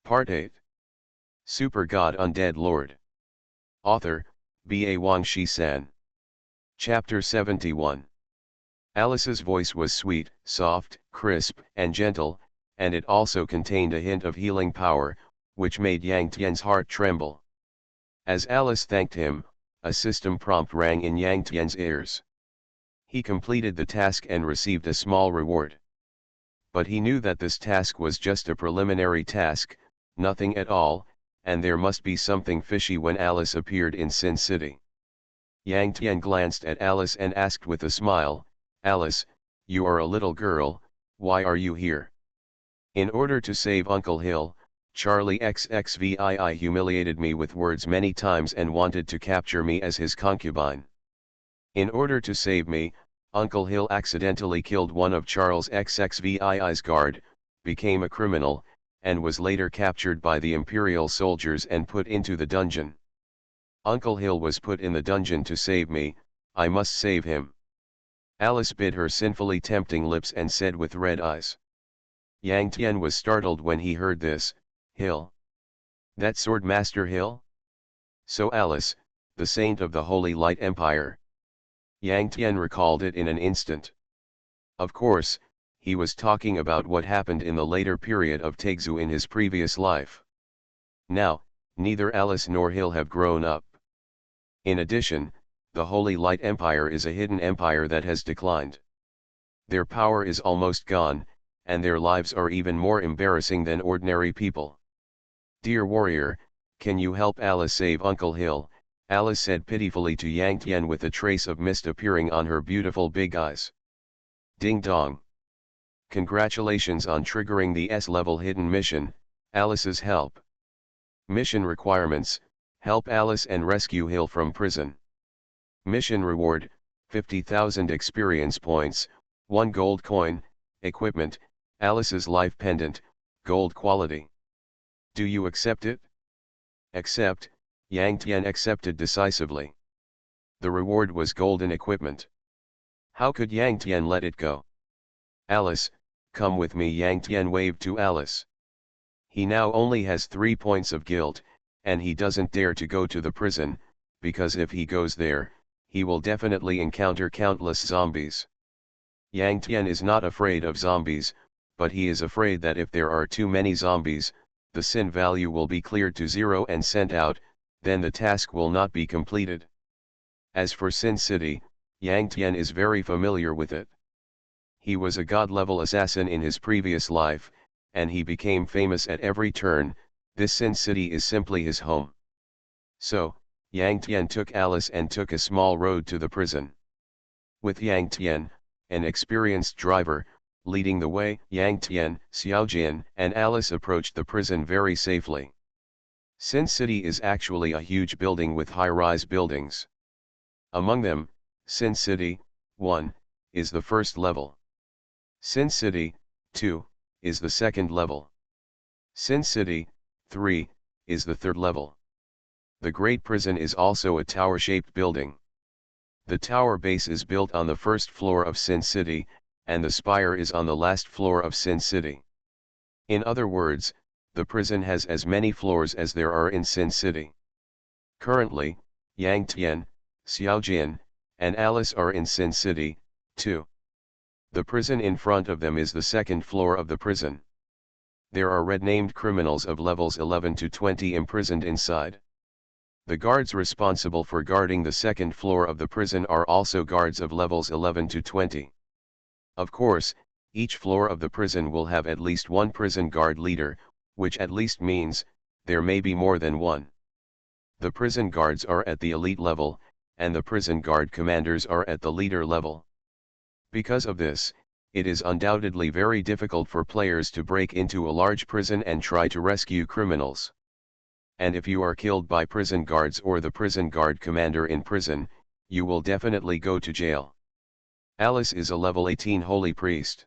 Part 8. Super God Undead Lord. Author, B.A. Wang Shi-san. Chapter 71. Alice's voice was sweet, soft, crisp, and gentle, and it also contained a hint of healing power, which made Yang Tian's heart tremble. As Alice thanked him, a system prompt rang in Yang Tian's ears. He completed the task and received a small reward. But he knew that this task was just a preliminary task, nothing at all, and there must be something fishy when Alice appeared in Sin City. Yang Tian glanced at Alice and asked with a smile, "Alice, you are a little girl, why are you here?" "In order to save Uncle Hill, Charlie XXVII humiliated me with words many times and wanted to capture me as his concubine. In order to save me, Uncle Hill accidentally killed one of Charles XXVII's guard, became a criminal, and was later captured by the Imperial soldiers and put into the dungeon. Uncle Hill was put in the dungeon to save me, I must save him." Alice bit her sinfully tempting lips and said with red eyes. Yang Tian was startled when he heard this. "Hill? That Sword Master Hill? So Alice, the saint of the Holy Light Empire." Yang Tian recalled it in an instant. Of course, he was talking about what happened in the later period of Taixu in his previous life. Now, neither Alice nor Hill have grown up. In addition, the Holy Light Empire is a hidden empire that has declined. Their power is almost gone, and their lives are even more embarrassing than ordinary people. "Dear warrior, can you help Alice save Uncle Hill?" Alice said pitifully to Yang Tian with a trace of mist appearing on her beautiful big eyes. Ding dong. Congratulations on triggering the S-level hidden mission, Alice's help. Mission requirements: help Alice and rescue Hill from prison. Mission reward: 50,000 experience points, 1 gold coin, equipment, Alice's life pendant, gold quality. Do you accept it? Accept. Yang Tian accepted decisively. The reward was golden equipment. How could Yang Tian let it go? "Alice, come with me." Yang Tian waved to Alice. He now only has 3 points of guilt, and he doesn't dare to go to the prison, because if he goes there, he will definitely encounter countless zombies. Yang Tian is not afraid of zombies, but he is afraid that if there are too many zombies, the sin value will be cleared to 0 and sent out, then the task will not be completed. As for Sin City, Yang Tian is very familiar with it. He was a god-level assassin in his previous life, and he became famous at every turn. This Sin City is simply his home. So, Yang Tian took Alice and took a small road to the prison. With Yang Tian, an experienced driver, leading the way, Yang Tian, Xiaojian, and Alice approached the prison very safely. Sin City is actually a huge building with high-rise buildings. Among them, Sin City 1 is the first level. Sin City 2 is the second level. Sin City 3 is the third level. The Great Prison is also a tower-shaped building. The tower base is built on the first floor of Sin City, and the spire is on the last floor of Sin City. In other words, the prison has as many floors as there are in Sin City. Currently, Yang Tian, Xiaojian, and Alice are in Sin City 2. The prison in front of them is the second floor of the prison. There are red-named criminals of levels 11 to 20 imprisoned inside. The guards responsible for guarding the second floor of the prison are also guards of levels 11 to 20. Of course, each floor of the prison will have at least one prison guard leader, which at least means, there may be more than one. The prison guards are at the elite level, and the prison guard commanders are at the leader level. Because of this, it is undoubtedly very difficult for players to break into a large prison and try to rescue criminals. And if you are killed by prison guards or the prison guard commander in prison, you will definitely go to jail. Alice is a level 18 holy priest.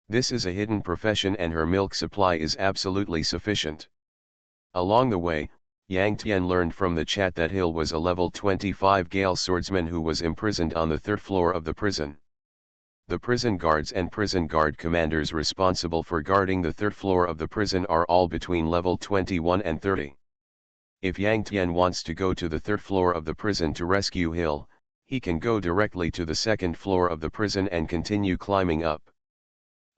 This is a hidden profession and her milk supply is absolutely sufficient. Along the way, Yang Tian learned from the chat that Hill was a level 25 Gale swordsman who was imprisoned on the third floor of the prison. The prison guards and prison guard commanders responsible for guarding the third floor of the prison are all between level 21 and 30. If Yang Tian wants to go to the third floor of the prison to rescue Hill, he can go directly to the second floor of the prison and continue climbing up.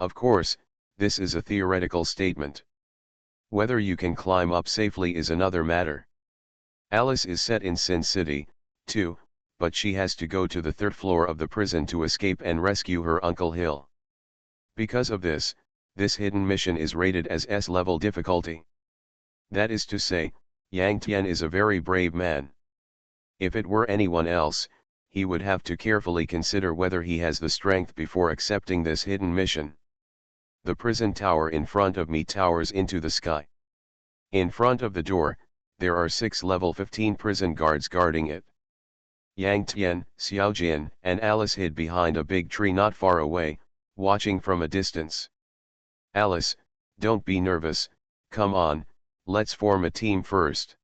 Of course, this is a theoretical statement. Whether you can climb up safely is another matter. Alice is set in Sin City, too, but she has to go to the third floor of the prison to escape and rescue her Uncle Hill. Because of this hidden mission is rated as S-level difficulty. That is to say, Yang Tian is a very brave man. If it were anyone else, he would have to carefully consider whether he has the strength before accepting this hidden mission. The prison tower in front of me towers into the sky. In front of the door, there are 6 level 15 prison guards guarding it. Yang Tian, Xiaojian, and Alice hid behind a big tree not far away, watching from a distance. Alice, don't be nervous, come on, let's form a team first.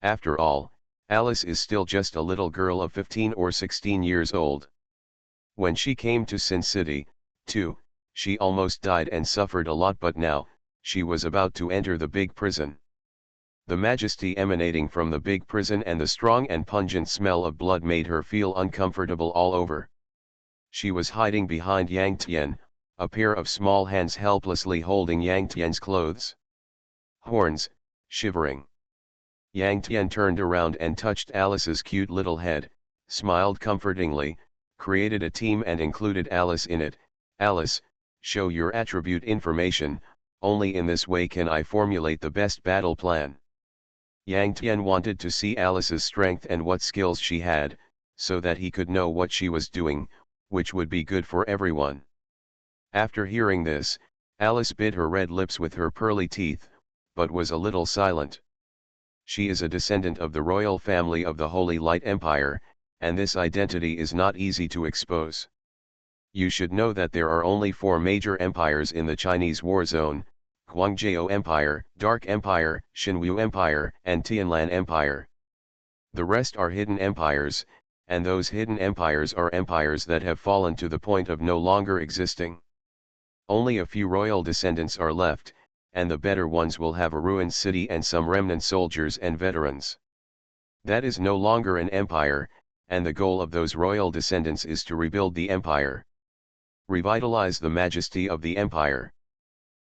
After all, Alice is still just a little girl of 15 or 16 years old. When she came to Sin City, too, she almost died and suffered a lot, but now, she was about to enter the big prison. The majesty emanating from the big prison and the strong and pungent smell of blood made her feel uncomfortable all over. She was hiding behind Yang Tian, a pair of small hands helplessly holding Yang Tian's clothes. Horns, shivering. Yang Tian turned around and touched Alice's cute little head, smiled comfortingly, created a team and included Alice in it. Alice, show your attribute information, only in this way can I formulate the best battle plan. Yang Tian wanted to see Alice's strength and what skills she had, so that he could know what she was doing, which would be good for everyone. After hearing this, Alice bit her red lips with her pearly teeth, but was a little silent. She is a descendant of the royal family of the Holy Light Empire, and this identity is not easy to expose. You should know that there are only 4 major empires in the Chinese war zone: Guangzhou Empire, Dark Empire, Xinwu Empire, and Tianlan Empire. The rest are hidden empires, and those hidden empires are empires that have fallen to the point of no longer existing. Only a few royal descendants are left, and the better ones will have a ruined city and some remnant soldiers and veterans. That is no longer an empire, and the goal of those royal descendants is to rebuild the empire. Revitalize the majesty of the empire.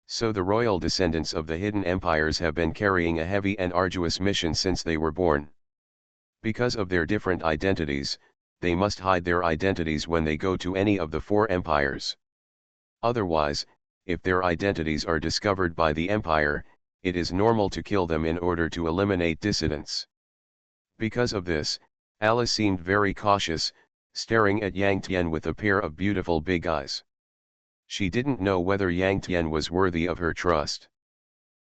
So the royal descendants of the hidden empires have been carrying a heavy and arduous mission since they were born. Because of their different identities, they must hide their identities when they go to any of the 4 empires. Otherwise, if their identities are discovered by the empire, it is normal to kill them in order to eliminate dissidents. Because of this, Alice seemed very cautious, staring at Yang Tian with a pair of beautiful big eyes. She didn't know whether Yang Tian was worthy of her trust.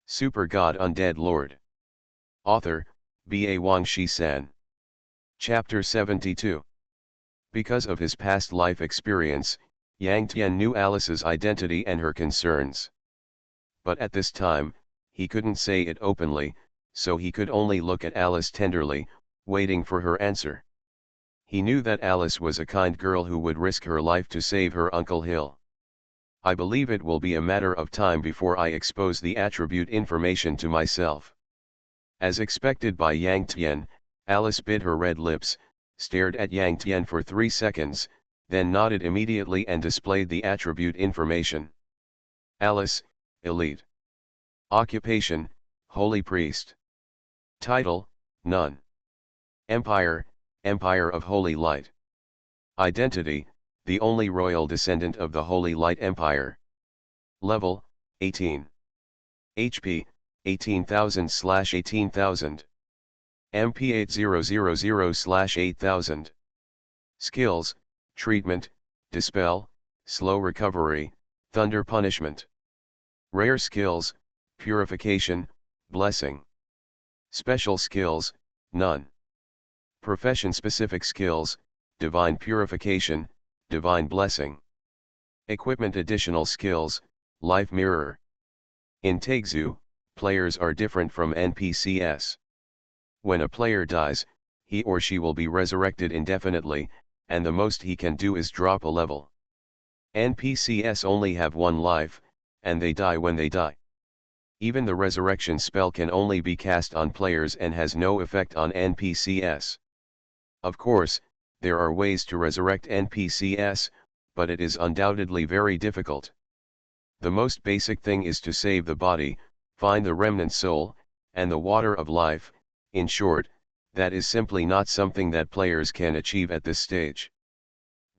Super God Undead Lord. Author, B.A. Wang Shi-san. Chapter 72. Because of his past life experience, Yang Tian knew Alice's identity and her concerns. But at this time, he couldn't say it openly, so he could only look at Alice tenderly, waiting for her answer. He knew that Alice was a kind girl who would risk her life to save her Uncle Hill. I believe it will be a matter of time before I expose the attribute information to myself. As expected by Yang Tian, Alice bit her red lips, stared at Yang Tian for 3 seconds, then nodded immediately and displayed the attribute information. Alice, Elite. Occupation, Holy Priest. Title, None. Empire, Empire of Holy Light. Identity, the only royal descendant of the Holy Light Empire. Level, 18. HP, 18,000/18,000. MP 8000/8000. Skills, Treatment, Dispel, Slow Recovery, Thunder Punishment. Rare Skills, Purification, Blessing. Special Skills, None. Profession-specific skills, Divine Purification, Divine Blessing. Equipment additional skills, Life Mirror. In Takezu, players are different from NPCs. When a player dies, he or she will be resurrected indefinitely, and the most he can do is drop a level. NPCs only have one life, and they die when they die. Even the resurrection spell can only be cast on players and has no effect on NPCs. Of course, there are ways to resurrect NPCs, but it is undoubtedly very difficult. The most basic thing is to save the body, find the remnant soul, and the water of life. In short, that is simply not something that players can achieve at this stage.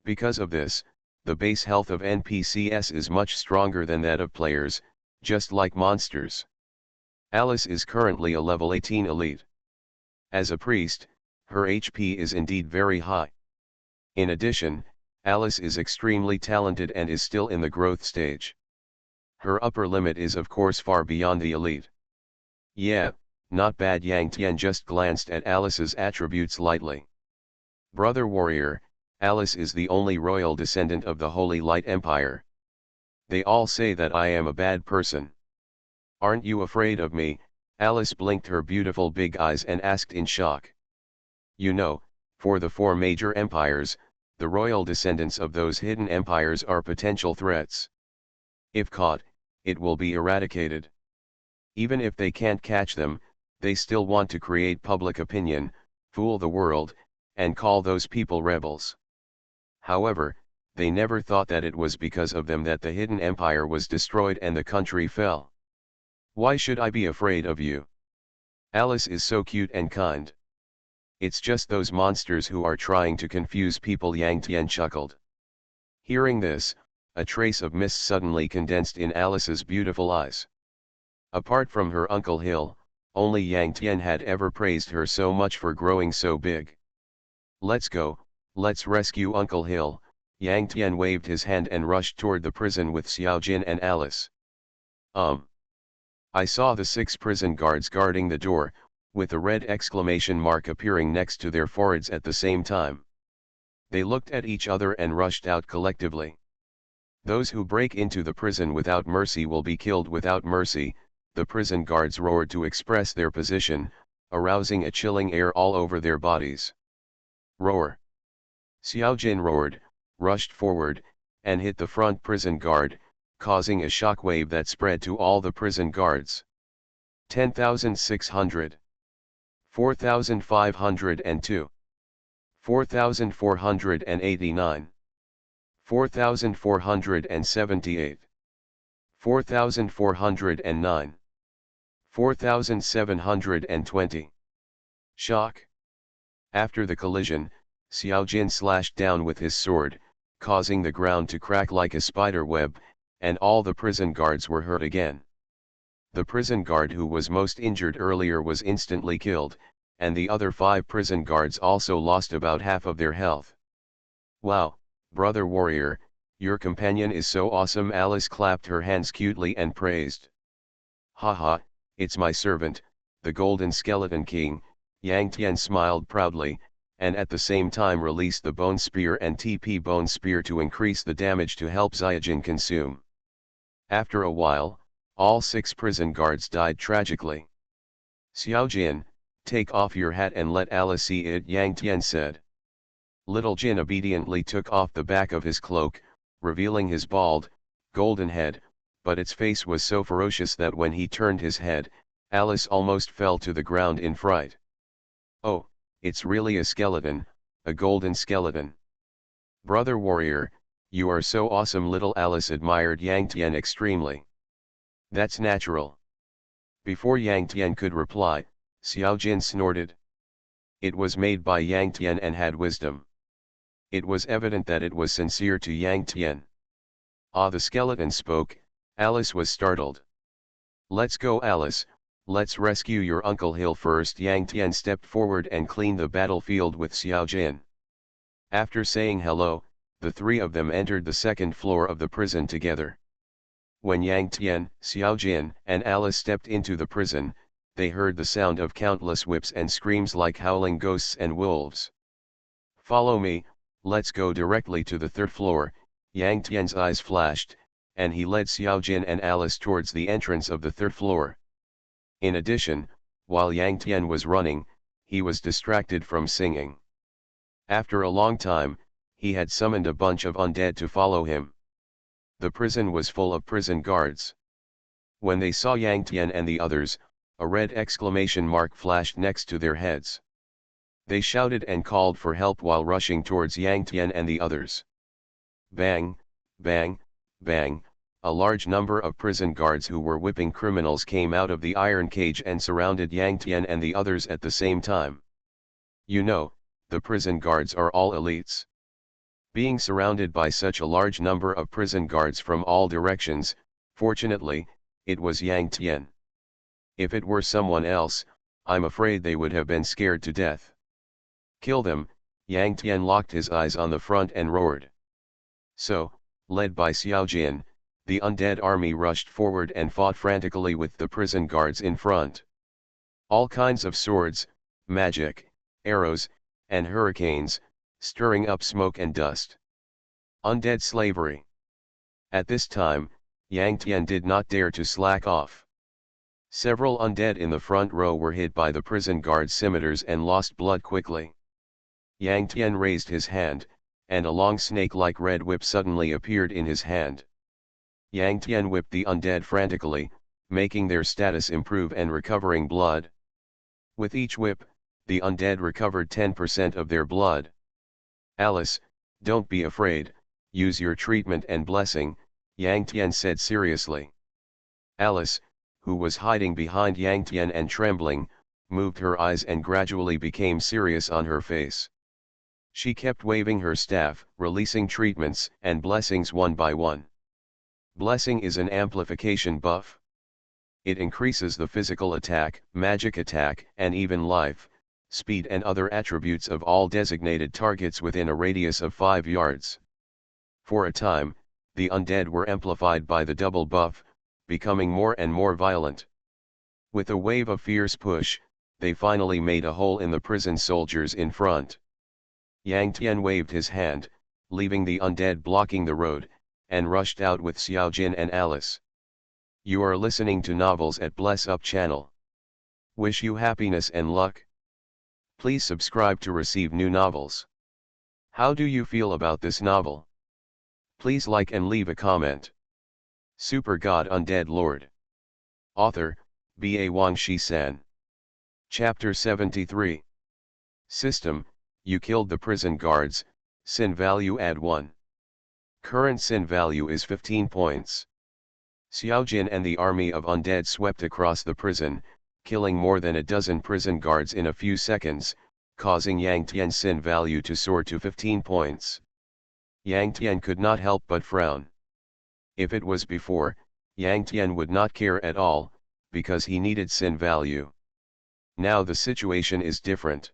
Because of this, the base health of NPCs is much stronger than that of players, just like monsters. Alice is currently a level 18 elite. As a priest, her HP is indeed very high. In addition, Alice is extremely talented and is still in the growth stage. Her upper limit is of course far beyond the elite. Yeah, not bad. Yang Tian just glanced at Alice's attributes lightly. Brother warrior, Alice is the only royal descendant of the Holy Light Empire. They all say that I am a bad person. Aren't you afraid of me? Alice blinked her beautiful big eyes and asked in shock. You know, for the 4 major empires, the royal descendants of those hidden empires are potential threats. If caught, it will be eradicated. Even if they can't catch them, they still want to create public opinion, fool the world, and call those people rebels. However, they never thought that it was because of them that the hidden empire was destroyed and the country fell. Why should I be afraid of you? Alice is so cute and kind. It's just those monsters who are trying to confuse people. Yang Tian chuckled. Hearing this, a trace of mist suddenly condensed in Alice's beautiful eyes. Apart from her Uncle Hill, only Yang Tian had ever praised her so much for growing so big. Let's go, let's rescue Uncle Hill. Yang Tian waved his hand and rushed toward the prison with Xiao Jin and Alice. I saw the 6 prison guards guarding the door, with a red exclamation mark appearing next to their foreheads at the same time. They looked at each other and rushed out collectively. Those who break into the prison without mercy will be killed without mercy, the prison guards roared to express their position, arousing a chilling air all over their bodies. Roar! Xiao Jin roared, rushed forward, and hit the front prison guard, causing a shockwave that spread to all the prison guards. 10,600. 4,502. 4,489. 4,478. 4,409. 4,720. Shock. After the collision, Xiao Jin slashed down with his sword, causing the ground to crack like a spider web, and all the prison guards were hurt again. The prison guard who was most injured earlier was instantly killed, and the other 5 prison guards also lost about half of their health. Wow, brother warrior, your companion is so awesome. Alice clapped her hands cutely and praised. Haha, it's my servant, the Golden Skeleton King. Yang Tian smiled proudly, and at the same time released the Bone Spear and TP Bone Spear to increase the damage to help Xiaojin consume. After a while, all 6 prison guards died tragically. Xiaojin, take off your hat and let Alice see it, Yang Tian said. Little Jin obediently took off the back of his cloak, revealing his bald, golden head, but its face was so ferocious that when he turned his head, Alice almost fell to the ground in fright. Oh, it's really a skeleton, a golden skeleton. Brother warrior, you are so awesome. Little Alice admired Yang Tian extremely. That's natural. Before Yang Tian could reply, Xiao Jin snorted. It was made by Yang Tian and had wisdom. It was evident that it was sincere to Yang Tian. Ah, the skeleton spoke. Alice was startled. Let's go, Alice, let's rescue your Uncle Hill first. Yang Tian stepped forward and cleaned the battlefield with Xiao Jin. After saying hello, the 3 of them entered the 2nd floor of the prison together. When Yang Tian, Xiao Jin, and Alice stepped into the prison, they heard the sound of countless whips and screams like howling ghosts and wolves. Follow me, let's go directly to the 3rd floor. Yang Tian's eyes flashed, and he led Xiao Jin and Alice towards the entrance of the 3rd floor. In addition, while Yang Tian was running, he was distracted from singing. After a long time, he had summoned a bunch of undead to follow him. The prison was full of prison guards. When they saw Yang Tian and the others, a red exclamation mark flashed next to their heads. They shouted and called for help while rushing towards Yang Tian and the others. Bang, bang, bang, a large number of prison guards who were whipping criminals came out of the iron cage and surrounded Yang Tian and the others at the same time. You know, the prison guards are all elites. Being surrounded by such a large number of prison guards from all directions, fortunately, it was Yang Tian. If it were someone else, I'm afraid they would have been scared to death. Kill them, Yang Tian locked his eyes on the front and roared. So, led by Xiaojin, the undead army rushed forward and fought frantically with the prison guards in front. All kinds of swords, magic, arrows, and hurricanes, stirring up smoke and dust. Undead slavery. At this time, Yang Tian did not dare to slack off. Several undead in the front row were hit by the prison guard scimitars and lost blood quickly. Yang Tian raised his hand, and a long snake-like red whip suddenly appeared in his hand. Yang Tian whipped the undead frantically, making their status improve and recovering blood. With each whip, the undead recovered 10% of their blood. Alice, don't be afraid, use your treatment and blessing, Yang Tian said seriously. Alice, who was hiding behind Yang Tian and trembling, moved her eyes and gradually became serious on her face. She kept waving her staff, releasing treatments and blessings one by one. Blessing is an amplification buff. It increases the physical attack, magic attack, and even life, speed and other attributes of all designated targets within a radius of 5 yards. For a time, the undead were amplified by the double buff, becoming more and more violent. With a wave of fierce push, they finally made a hole in the prison soldiers in front. Yang Tian waved his hand, leaving the undead blocking the road, and rushed out with Xiaojin and Alice. You are listening to Novels at Bless Up channel. Wish you happiness and luck. Please subscribe to receive new novels. How do you feel about this novel? Please like and leave a comment. Super God Undead Lord. Author, B.A. Wang Shi-san. Chapter 73. System, you killed the prison guards, sin value add 1. Current sin value is 15 points. Xiaojin and the army of undead swept across the prison, killing more than a dozen prison guards in a few seconds, causing Yang Tian's sin value to soar to 15 points. Yang Tian could not help but frown. If it was before, Yang Tian would not care at all, because he needed sin value. Now the situation is different.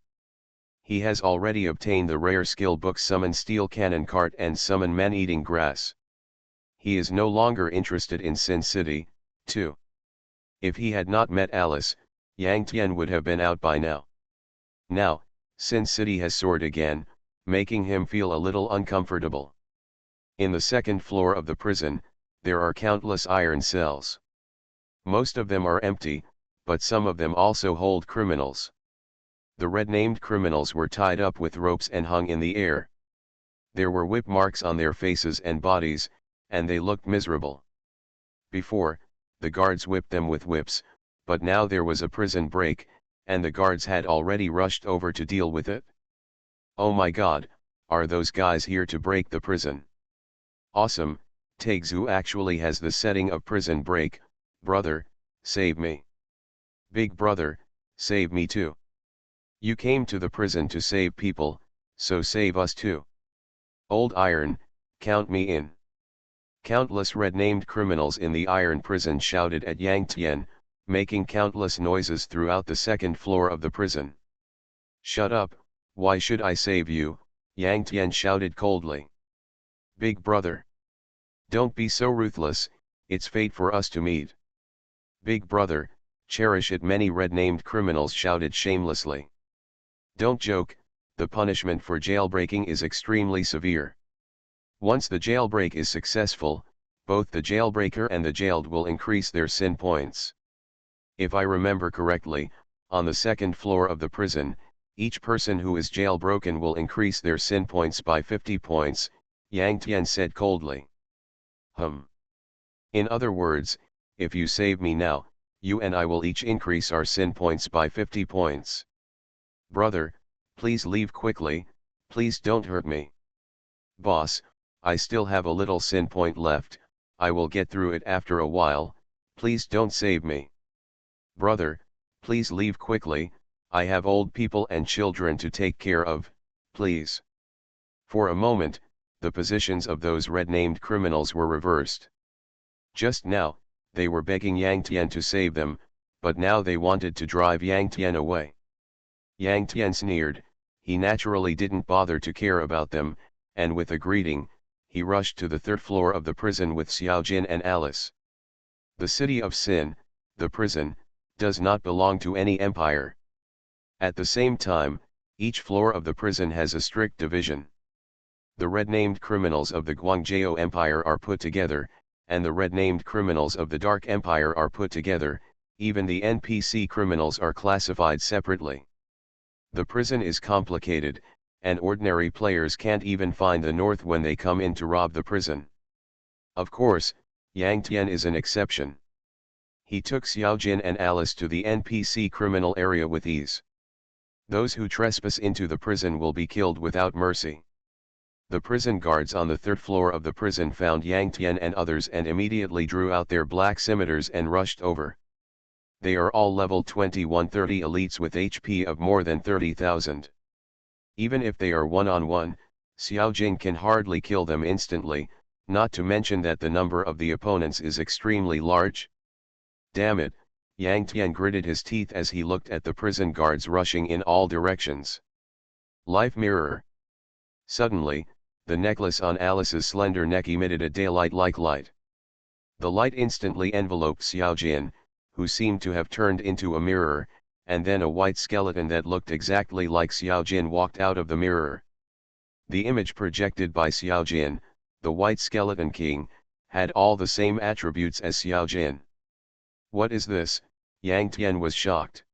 He has already obtained the rare skill book Summon Steel Cannon Cart and Summon Man-Eating Grass. He is no longer interested in Sin City, too. If he had not met Alice, Yang Tian would have been out by now. Now, Sin City has soared again, making him feel a little uncomfortable. In the second floor of the prison, there are countless iron cells. Most of them are empty, but some of them also hold criminals. The red-named criminals were tied up with ropes and hung in the air. There were whip marks on their faces and bodies, and they looked miserable. Before, the guards whipped them with whips, but now there was a prison break, and the guards had already rushed over to deal with it. Oh my God, are those guys here to break the prison? Awesome, Taegzu actually has the setting of prison break. Brother, save me. Big brother, save me too. You came to the prison to save people, so save us too. Old Iron, count me in. Countless red-named criminals in the iron prison shouted at Yang Tian, making countless noises throughout the second floor of the prison. Shut up, why should I save you? Yang Tian shouted coldly. Big brother. Don't be so ruthless, it's fate for us to meet. Big brother, cherish it, many red-named criminals shouted shamelessly. Don't joke, the punishment for jailbreaking is extremely severe. Once the jailbreak is successful, both the jailbreaker and the jailed will increase their sin points. If I remember correctly, on the second floor of the prison, each person who is jailbroken will increase their sin points by 50 points, Yang Tian said coldly. In other words, if you save me now, you and I will each increase our sin points by 50 points. Brother, please leave quickly, please don't hurt me. Boss, I still have a little sin point left, I will get through it after a while, please don't save me. Brother, please leave quickly, I have old people and children to take care of, please. For a moment, the positions of those red-named criminals were reversed. Just now, they were begging Yang Tian to save them, but now they wanted to drive Yang Tian away. Yang Tian sneered, he naturally didn't bother to care about them, and with a greeting, he rushed to the third floor of the prison with Xiao Jin and Alice. The city of Sin, the prison, does not belong to any empire. At the same time, each floor of the prison has a strict division. The red-named criminals of the Guangzhou Empire are put together, and the red-named criminals of the Dark Empire are put together, even the NPC criminals are classified separately. The prison is complicated, and ordinary players can't even find the north when they come in to rob the prison. Of course, Yang Tian is an exception. He took Xiao Jin and Alice to the NPC criminal area with ease. Those who trespass into the prison will be killed without mercy. The prison guards on the third floor of the prison found Yang Tian and others and immediately drew out their black scimitars and rushed over. They are all level 2130 elites with HP of more than 30,000. Even if they are one-on-one, Xiao Jin can hardly kill them instantly, not to mention that the number of the opponents is extremely large. Damn it, Yang Tian gritted his teeth as he looked at the prison guards rushing in all directions. Life mirror. Suddenly, the necklace on Alice's slender neck emitted a daylight-like light. The light instantly enveloped Xiao Jin, who seemed to have turned into a mirror, and then a white skeleton that looked exactly like Xiao Jin walked out of the mirror. The image projected by Xiao Jin, the White Skeleton King, had all the same attributes as Xiao Jin. What is this? Yang Tian was shocked.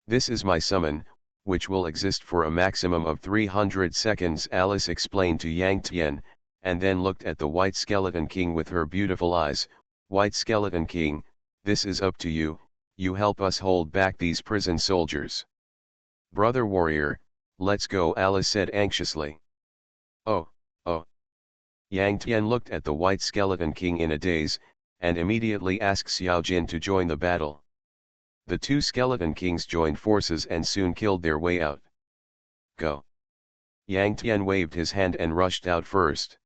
This is my summon, which will exist for a maximum of 300 seconds, Alice explained to Yang Tian, and then looked at the White Skeleton King with her beautiful eyes. White Skeleton King, this is up to you, you help us hold back these prison soldiers. Brother warrior, let's go, Alice said anxiously. Oh. Yang Tian looked at the White Skeleton King in a daze, and immediately asked Xiao Jin to join the battle. The two Skeleton Kings joined forces and soon killed their way out. Go. Yang Tian waved his hand and rushed out first.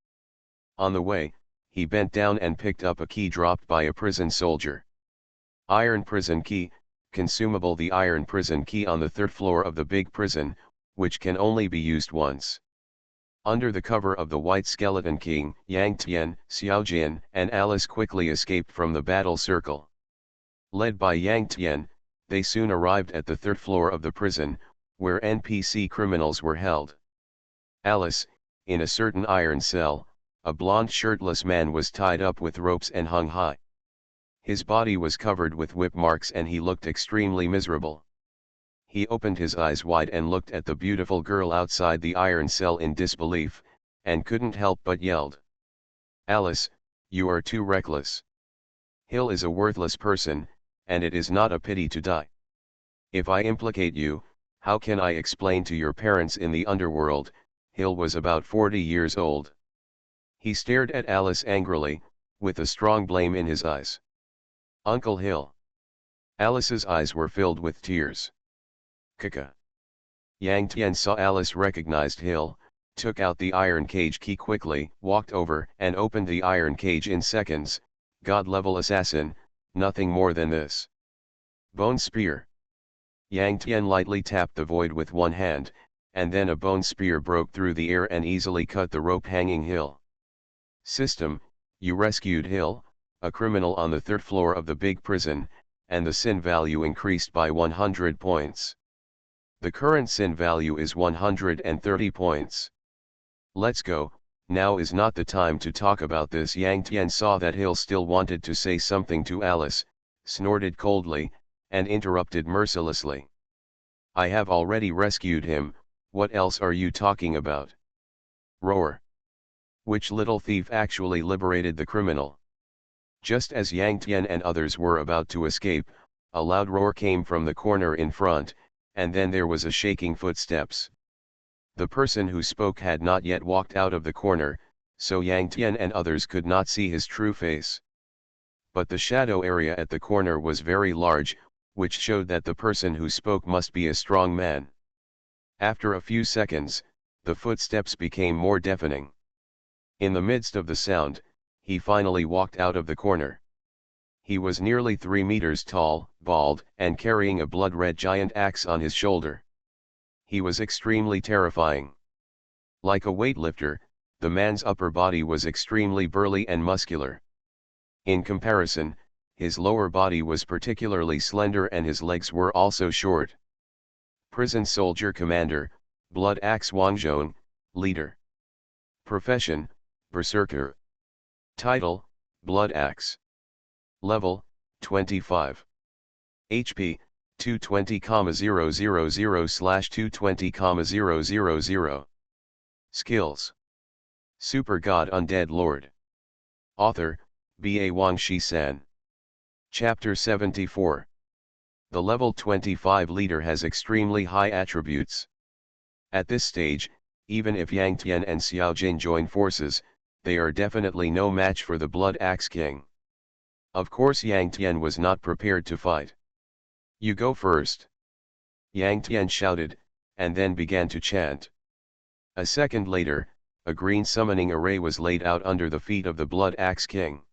On the way, he bent down and picked up a key dropped by a prison soldier. Iron prison key, consumable. The iron prison key on the third floor of the big prison, which can only be used once. Under the cover of the White Skeleton King, Yang Tian, Xiao Jin, and Alice quickly escaped from the battle circle. Led by Yang Tian, they soon arrived at the third floor of the prison, where NPC criminals were held. Alice, in a certain iron cell, a blond shirtless man was tied up with ropes and hung high. His body was covered with whip marks and he looked extremely miserable. He opened his eyes wide and looked at the beautiful girl outside the iron cell in disbelief, and couldn't help but yelled. Alice, you are too reckless. Hill is a worthless person, and it is not a pity to die. If I implicate you, how can I explain to your parents in the underworld? Hill was about 40 years old. He stared at Alice angrily, with a strong blame in his eyes. Uncle Hill. Alice's eyes were filled with tears. Kaka. Yang Tian saw Alice recognized Hill, took out the iron cage key quickly, walked over and opened the iron cage in seconds. God-level assassin, nothing more than this. Bone spear. Yang Tian lightly tapped the void with one hand, and then a bone spear broke through the air and easily cut the rope hanging Hill. System, you rescued Hill, a criminal on the third floor of the big prison, and the sin value increased by 100 points. The current sin value is 130 points. Let's go. Now is not the time to talk about this. Yang Tian saw that Hill still wanted to say something to Alice, snorted coldly, and interrupted mercilessly. I have already rescued him, what else are you talking about? Roar. which little thief actually liberated the criminal. Just as Yang Tian and others were about to escape, a loud roar came from the corner in front, and then there was a shaking footsteps. The person who spoke had not yet walked out of the corner, so Yang Tian and others could not see his true face. But the shadow area at the corner was very large, which showed that the person who spoke must be a strong man. After a few seconds, the footsteps became more deafening. In the midst of the sound, he finally walked out of the corner. He was nearly 3 meters tall, bald, and carrying a blood-red giant axe on his shoulder. He was extremely terrifying. Like a weightlifter, the man's upper body was extremely burly and muscular. In comparison, his lower body was particularly slender and his legs were also short. Prison Soldier Commander, Blood Axe Wangzhong, Leader. Profession, Berserker. Title, Blood Axe. Level, 25. HP, 220,000/220,000. Skills. Super God Undead Lord. Author, B.A. Wang Shi-san. Chapter 74. The level 25 leader has extremely high attributes. At this stage, even if Yang Tian and Xiao Jin join forces, they are definitely no match for the Blood Axe King. Of course Yang Tian was not prepared to fight. You go first. Yang Tian shouted, and then began to chant. A second later, a green summoning array was laid out under the feet of the Blood Axe King.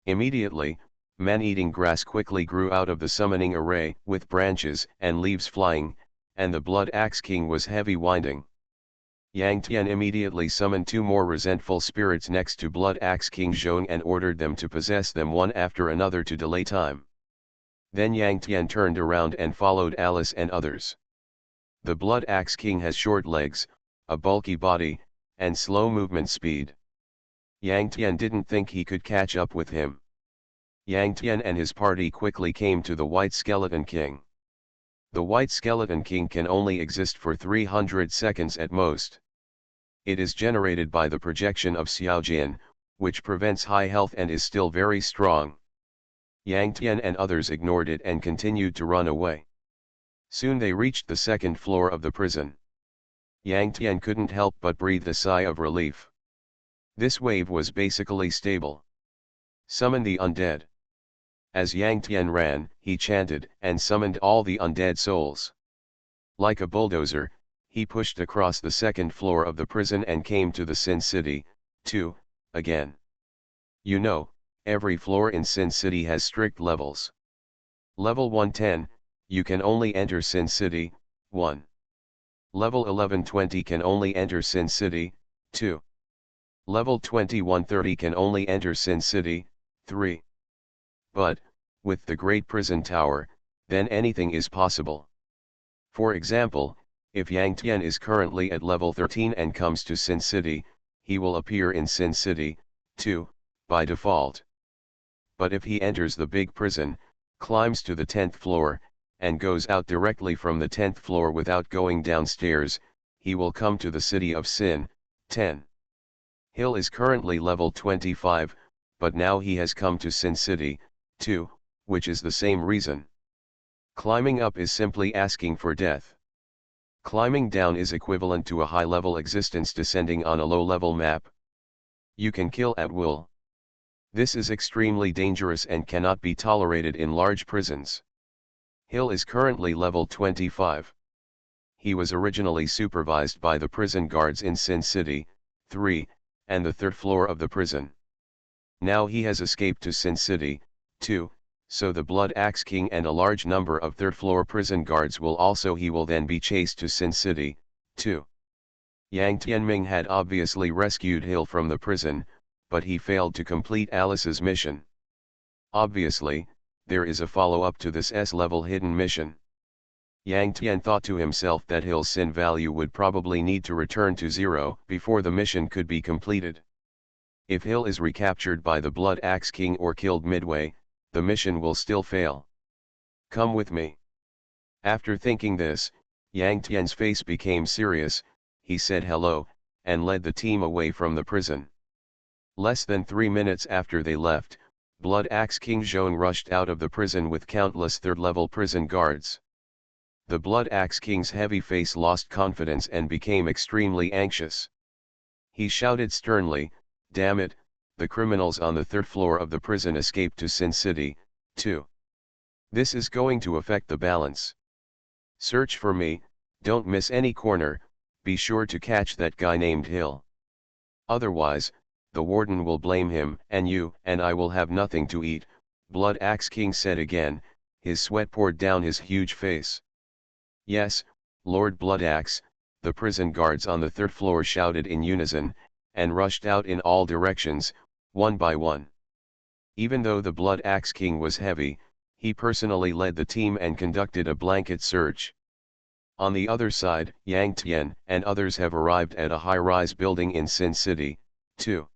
Immediately, man-eating grass quickly grew out of the summoning array, with branches and leaves flying, and the Blood Axe King was heavy winding. Yang Tian immediately summoned 2 more resentful spirits next to Blood Axe King Zhong and ordered them to possess them one after another to delay time. Then Yang Tian turned around and followed Alice and others. The Blood Axe King has short legs, a bulky body, and slow movement speed. Yang Tian didn't think he could catch up with him. Yang Tian and his party quickly came to the White Skeleton King. The White Skeleton King can only exist for 300 seconds at most. It is generated by the projection of Xiao Jin, which prevents high health and is still very strong. Yang Tian and others ignored it and continued to run away. Soon they reached the second floor of the prison. Yang Tian couldn't help but breathe a sigh of relief. This wave was basically stable. Summon the undead. As Yang Tian ran, he chanted and summoned all the undead souls. Like a bulldozer, he pushed across the second floor of the prison and came to the Sin City, too, again. You know, every floor in Sin City has strict levels. Level 110, you can only enter Sin City, 1. Level 1120 can only enter Sin City, 2. Level 2130 can only enter Sin City, 3. But, with the Great Prison Tower, then anything is possible. For example, if Yang Tian is currently at level 13 and comes to Sin City, he will appear in Sin City, 2, by default. But if he enters the big prison, climbs to the 10th floor, and goes out directly from the 10th floor without going downstairs, he will come to the City of Sin, 10. Hill is currently level 25, but now he has come to Sin City, 2, which is the same reason. Climbing up is simply asking for death. Climbing down is equivalent to a high-level existence descending on a low-level map. You can kill at will. This is extremely dangerous and cannot be tolerated in large prisons. Hill is currently level 25. He was originally supervised by the prison guards in Sin City, 3, and the 3rd floor of the prison. Now he has escaped to Sin City, 2, so the Blood Axe King and a large number of 3rd floor prison guards he will then be chased to Sin City, 2. Yang Tianming had obviously rescued Hill from the prison, but he failed to complete Alice's mission. Obviously, there is a follow-up to this S-level hidden mission. Yang Tian thought to himself that Hill's sin value would probably need to return to 0 before the mission could be completed. If Hill is recaptured by the Blood Axe King or killed midway, the mission will still fail. Come with me. After thinking this, Yang Tian's face became serious, he said hello, and led the team away from the prison. Less than 3 minutes after they left, Blood Axe King Zhong rushed out of the prison with countless third-level prison guards. The Blood Axe King's heavy face lost confidence and became extremely anxious. He shouted sternly, "Damn it, the criminals on the third floor of the prison escaped to Sin City, too. This is going to affect the balance. Search for me, don't miss any corner, be sure to catch that guy named Hill. Otherwise, the warden will blame him and you and I will have nothing to eat," Blood Axe King said again, his sweat poured down his huge face. "Yes, Lord Blood Axe," the prison guards on the third floor shouted in unison, and rushed out in all directions, one by one. Even though the Blood Axe King was heavy, he personally led the team and conducted a blanket search. On the other side, Yang Tian and others have arrived at a high-rise building in Sin City, too.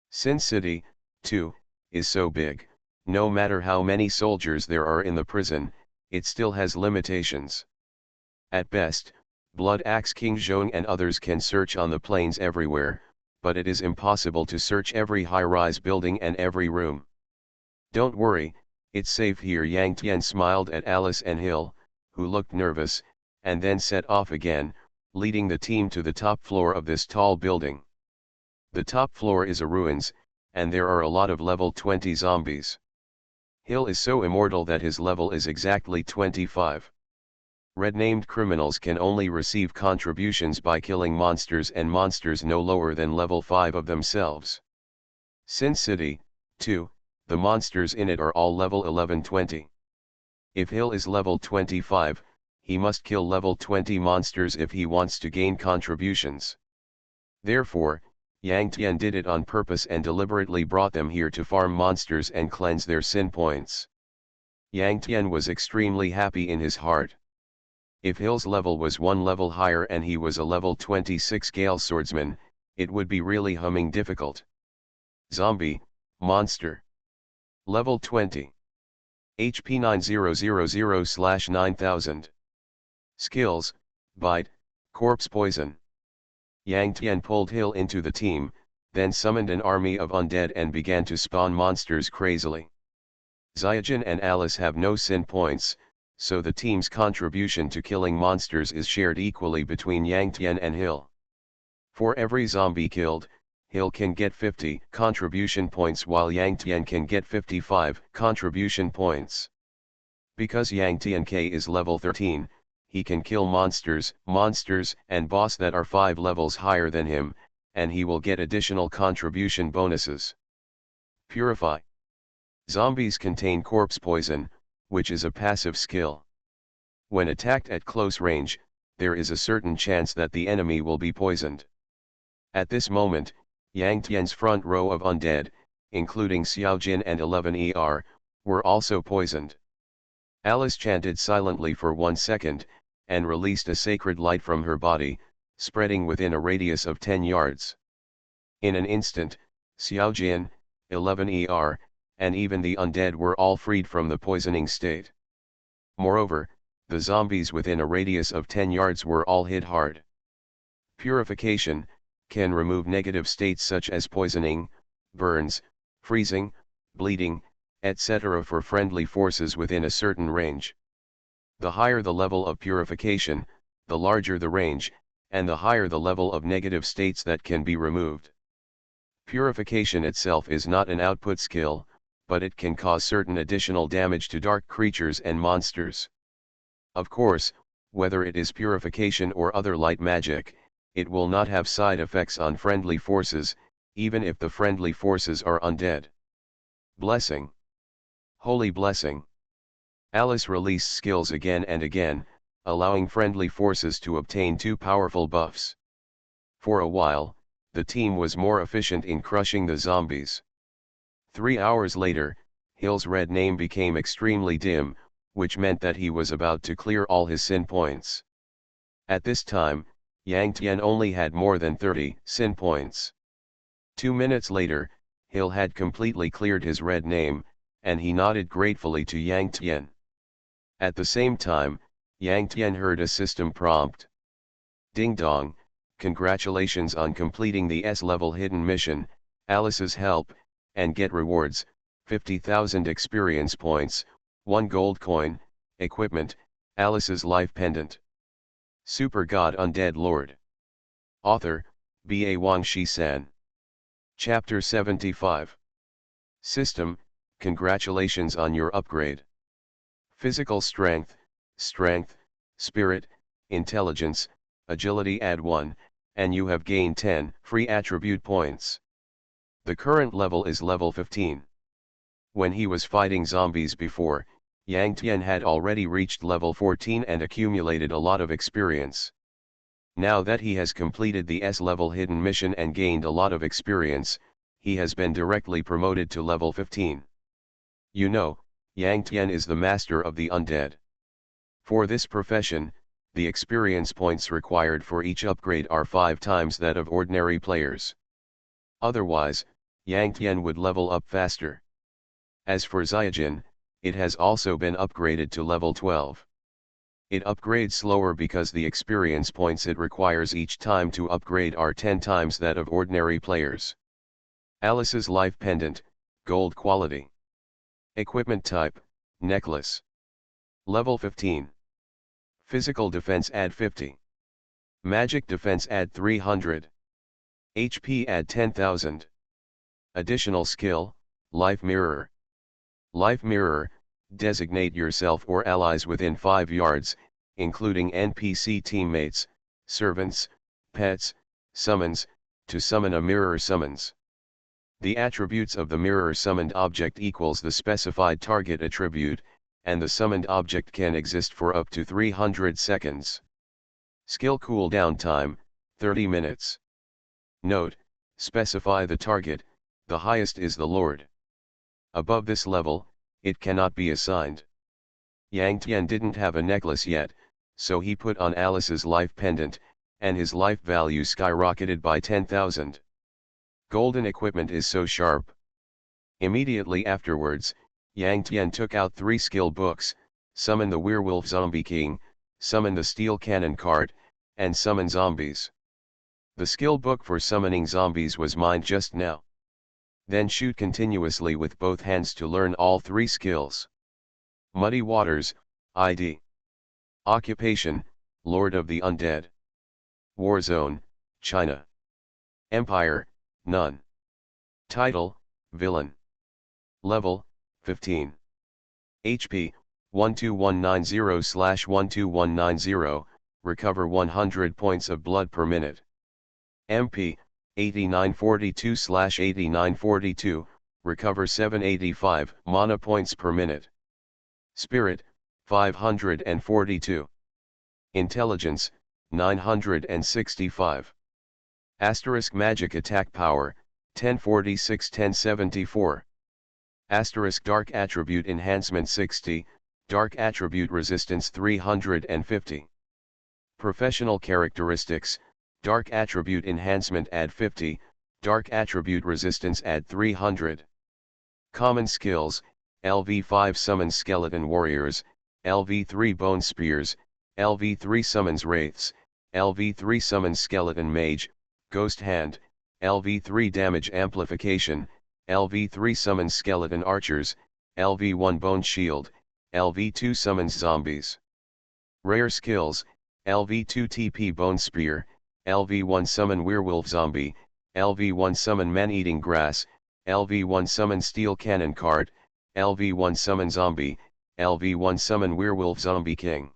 Sin City, too, is so big, no matter how many soldiers there are in the prison, it still has limitations. At best, Blood Axe King Zhong and others can search on the plains everywhere, but it is impossible to search every high-rise building and every room. "Don't worry, it's safe here." Yang Tian smiled at Alice and Hill, who looked nervous, and then set off again, leading the team to the top floor of this tall building. The top floor is a ruins, and there are a lot of level 20 zombies. Hill is so immortal that his level is exactly 25. Red-named criminals can only receive contributions by killing monsters and monsters no lower than level 5 of themselves. Sin City, too, the monsters in it are all level 11-20. If Hill is level 25, he must kill level 20 monsters if he wants to gain contributions. Therefore, Yang Tian did it on purpose and deliberately brought them here to farm monsters and cleanse their sin points. Yang Tian was extremely happy in his heart. If Hill's level was one level higher and he was a level 26 Gale Swordsman, it would be really humming difficult. Zombie, monster. Level 20. HP 9000/9000. Skills, Bite, Corpse Poison. Yang Tian pulled Hill into the team, then summoned an army of undead and began to spawn monsters crazily. Xiaojin and Alice have no sin points, so the team's contribution to killing monsters is shared equally between Yang Tian and Hill. For every zombie killed, Hill can get 50 contribution points while Yang Tian can get 55 contribution points. Because Yang Tian K is level 13, he can kill monsters and boss that are 5 levels higher than him, and he will get additional contribution bonuses. Purify. Zombies contain corpse poison, which is a passive skill. When attacked at close range, there is a certain chance that the enemy will be poisoned. At this moment, Yang Tian's front row of undead, including Xiaojin and 11ER, were also poisoned. Alice chanted silently for 1 second, and released a sacred light from her body, spreading within a radius of 10 yards. In an instant, Xiaojin, 11ER, and even the undead were all freed from the poisoning state. Moreover, the zombies within a radius of 10 yards were all hit hard. Purification can remove negative states such as poisoning, burns, freezing, bleeding, etc. for friendly forces within a certain range. The higher the level of purification, the larger the range, and the higher the level of negative states that can be removed. Purification itself is not an output skill, but it can cause certain additional damage to dark creatures and monsters. Of course, whether it is purification or other light magic, it will not have side effects on friendly forces, even if the friendly forces are undead. Blessing. Holy Blessing. Alice released skills again and again, allowing friendly forces to obtain 2 powerful buffs. For a while, the team was more efficient in crushing the zombies. 3 hours later, Hill's red name became extremely dim, which meant that he was about to clear all his sin points. At this time, Yang Tian only had more than 30 sin points. 2 minutes later, Hill had completely cleared his red name, and he nodded gratefully to Yang Tian. At the same time, Yang Tian heard a system prompt. Ding dong, congratulations on completing the S-level hidden mission, Alice's help, and get rewards, 50,000 experience points, 1 gold coin, equipment, Alice's life pendant. Super God Undead Lord. Author, B.A. Wang Shi-san. Chapter 75. System, congratulations on your upgrade. Physical strength, spirit, intelligence, agility add 1, and you have gained 10 free attribute points. The current level is level 15. When he was fighting zombies before, Yang Tian had already reached level 14 and accumulated a lot of experience. Now that he has completed the S-level hidden mission and gained a lot of experience, he has been directly promoted to level 15. You know, Yang Tian is the master of the undead. For this profession, the experience points required for each upgrade are 5 times that of ordinary players. Otherwise, Yang Tian would level up faster. As for Zyajin, it has also been upgraded to level 12. It upgrades slower because the experience points it requires each time to upgrade are 10 times that of ordinary players. Alice's life pendant, gold quality. Equipment type, necklace. Level 15. Physical defense add 50. Magic defense add 300. HP add 10,000. Additional skill, life mirror. Life mirror, designate yourself or allies within 5 yards, including NPC teammates, servants, pets, summons, to summon a mirror summons. The attributes of the mirror summoned object equals the specified target attribute, and the summoned object can exist for up to 300 seconds. Skill cooldown time, 30 minutes. Note, specify the target, the highest is the Lord. Above this level, it cannot be assigned. Yang Tian didn't have a necklace yet, so he put on Alice's life pendant, and his life value skyrocketed by 10,000. Golden equipment is so sharp. Immediately afterwards, Yang Tian took out 3 skill books, Summon the Werewolf Zombie King, Summon the Steel Cannon Cart, and Summon Zombies. The skill book for summoning zombies was mined just now. Then shoot continuously with both hands to learn all 3 skills. Muddy Waters, ID. Occupation, Lord of the Undead. Warzone, China. Empire, none. Title, Villain. Level, 15. HP, 12190/12190, recover 100 points of blood per minute. MP, 8942/8942, recover 785 mana points per minute. Spirit, 542. Intelligence, 965. Asterisk magic attack power, 1046-1074. Asterisk dark attribute enhancement 60, dark attribute resistance 350. Professional characteristics, dark attribute enhancement add 50, dark attribute resistance add 300. Common skills, LV5 summons skeleton warriors, LV3 bone spears, LV3 summons wraiths, LV3 summons skeleton mage, ghost hand, LV3 damage amplification, LV3 summons skeleton archers, LV1 bone shield, LV2 summons zombies. Rare skills, LV2 TP bone spear, LV1 summon werewolf zombie, LV1 summon man-eating grass, LV1 summon steel cannon cart, LV1 summon zombie, LV1 summon werewolf zombie king.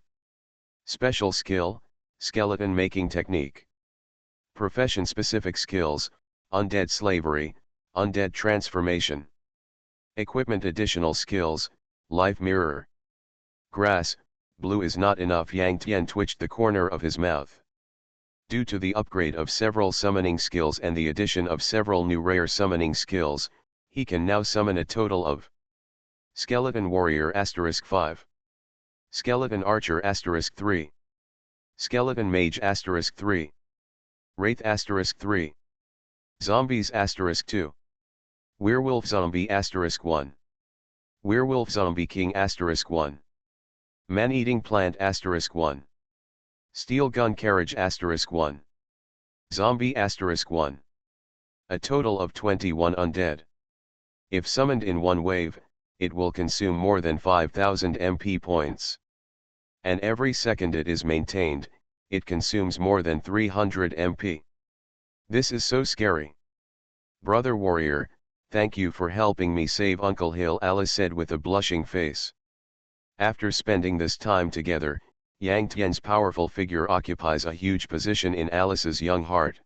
Special skill, skeleton making technique. Profession specific skills, undead slavery, undead transformation. Equipment additional skills, life mirror. Grass, blue is not enough. Yang Tian twitched the corner of his mouth. Due to the upgrade of several summoning skills and the addition of several new rare summoning skills, he can now summon a total of Skeleton Warrior *5, Skeleton Archer *3, Skeleton Mage *3, Wraith *3, Zombies *2, Werewolf Zombie *1, Werewolf Zombie King *1, Man-Eating Plant *1, Steel Gun Carriage *1. Zombie *1. A total of 21 undead. If summoned in one wave, it will consume more than 5000 MP points. And every second it is maintained, it consumes more than 300 MP. This is so scary. Brother warrior, thank you for helping me save Uncle Hill, Alice said with a blushing face. After spending this time together, Yang Tian's powerful figure occupies a huge position in Alice's young heart.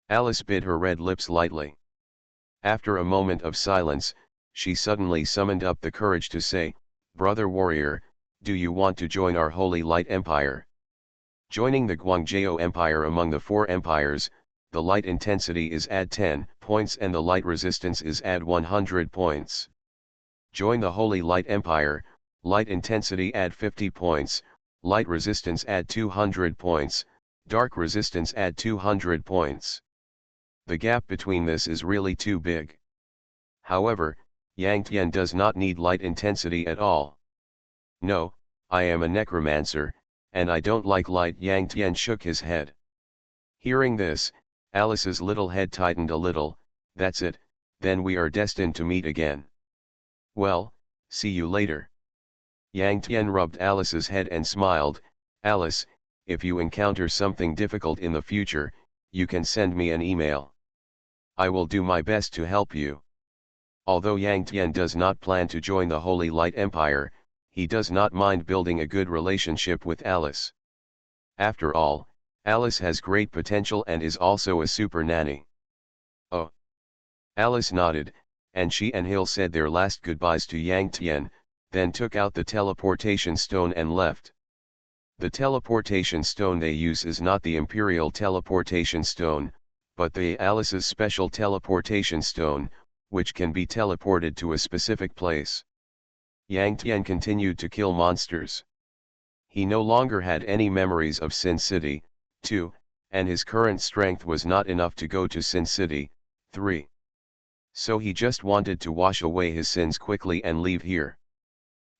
Alice bit her red lips lightly. After a moment of silence, she suddenly summoned up the courage to say, "Brother warrior, do you want to join our Holy Light Empire?" Joining the Guangjao Empire among the 4 empires, the light intensity is add 10 points and the light resistance is add 100 points. Join the Holy Light Empire, light intensity add 50 points, light resistance add 200 points, dark resistance add 200 points. The gap between this is really too big. However, Yang Tian does not need light intensity at all. "No, I am a necromancer, and I don't like light." Yang Tian shook his head. Hearing this, Alice's little head tightened a little. "That's it, then we are destined to meet again. Well, see you later." Yang Tian rubbed Alice's head and smiled. "Alice, if you encounter something difficult in the future, you can send me an email. I will do my best to help you." Although Yang Tian does not plan to join the Holy Light Empire, he does not mind building a good relationship with Alice. After all, Alice has great potential and is also a super nanny. "Oh." Alice nodded, and she and Hill said their last goodbyes to Yang Tian, then took out the teleportation stone and left. The teleportation stone they use is not the Imperial teleportation stone, but the Alice's special teleportation stone, which can be teleported to a specific place. Yang Tian continued to kill monsters. He no longer had any memories of Sin City, 2, and his current strength was not enough to go to Sin City, 3. So he just wanted to wash away his sins quickly and leave here.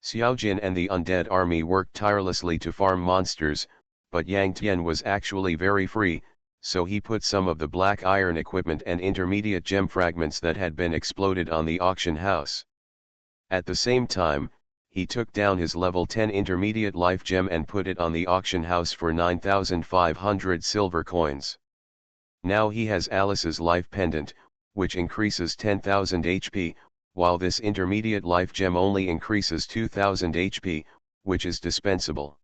Xiaojin and the undead army worked tirelessly to farm monsters, but Yang Tian was actually very free, so he put some of the black iron equipment and intermediate gem fragments that had been exploded on the auction house. At the same time, he took down his level 10 intermediate life gem and put it on the auction house for 9,500 silver coins. Now he has Alice's life pendant, which increases 10,000 HP, while this intermediate life gem only increases 2000 HP, which is dispensable.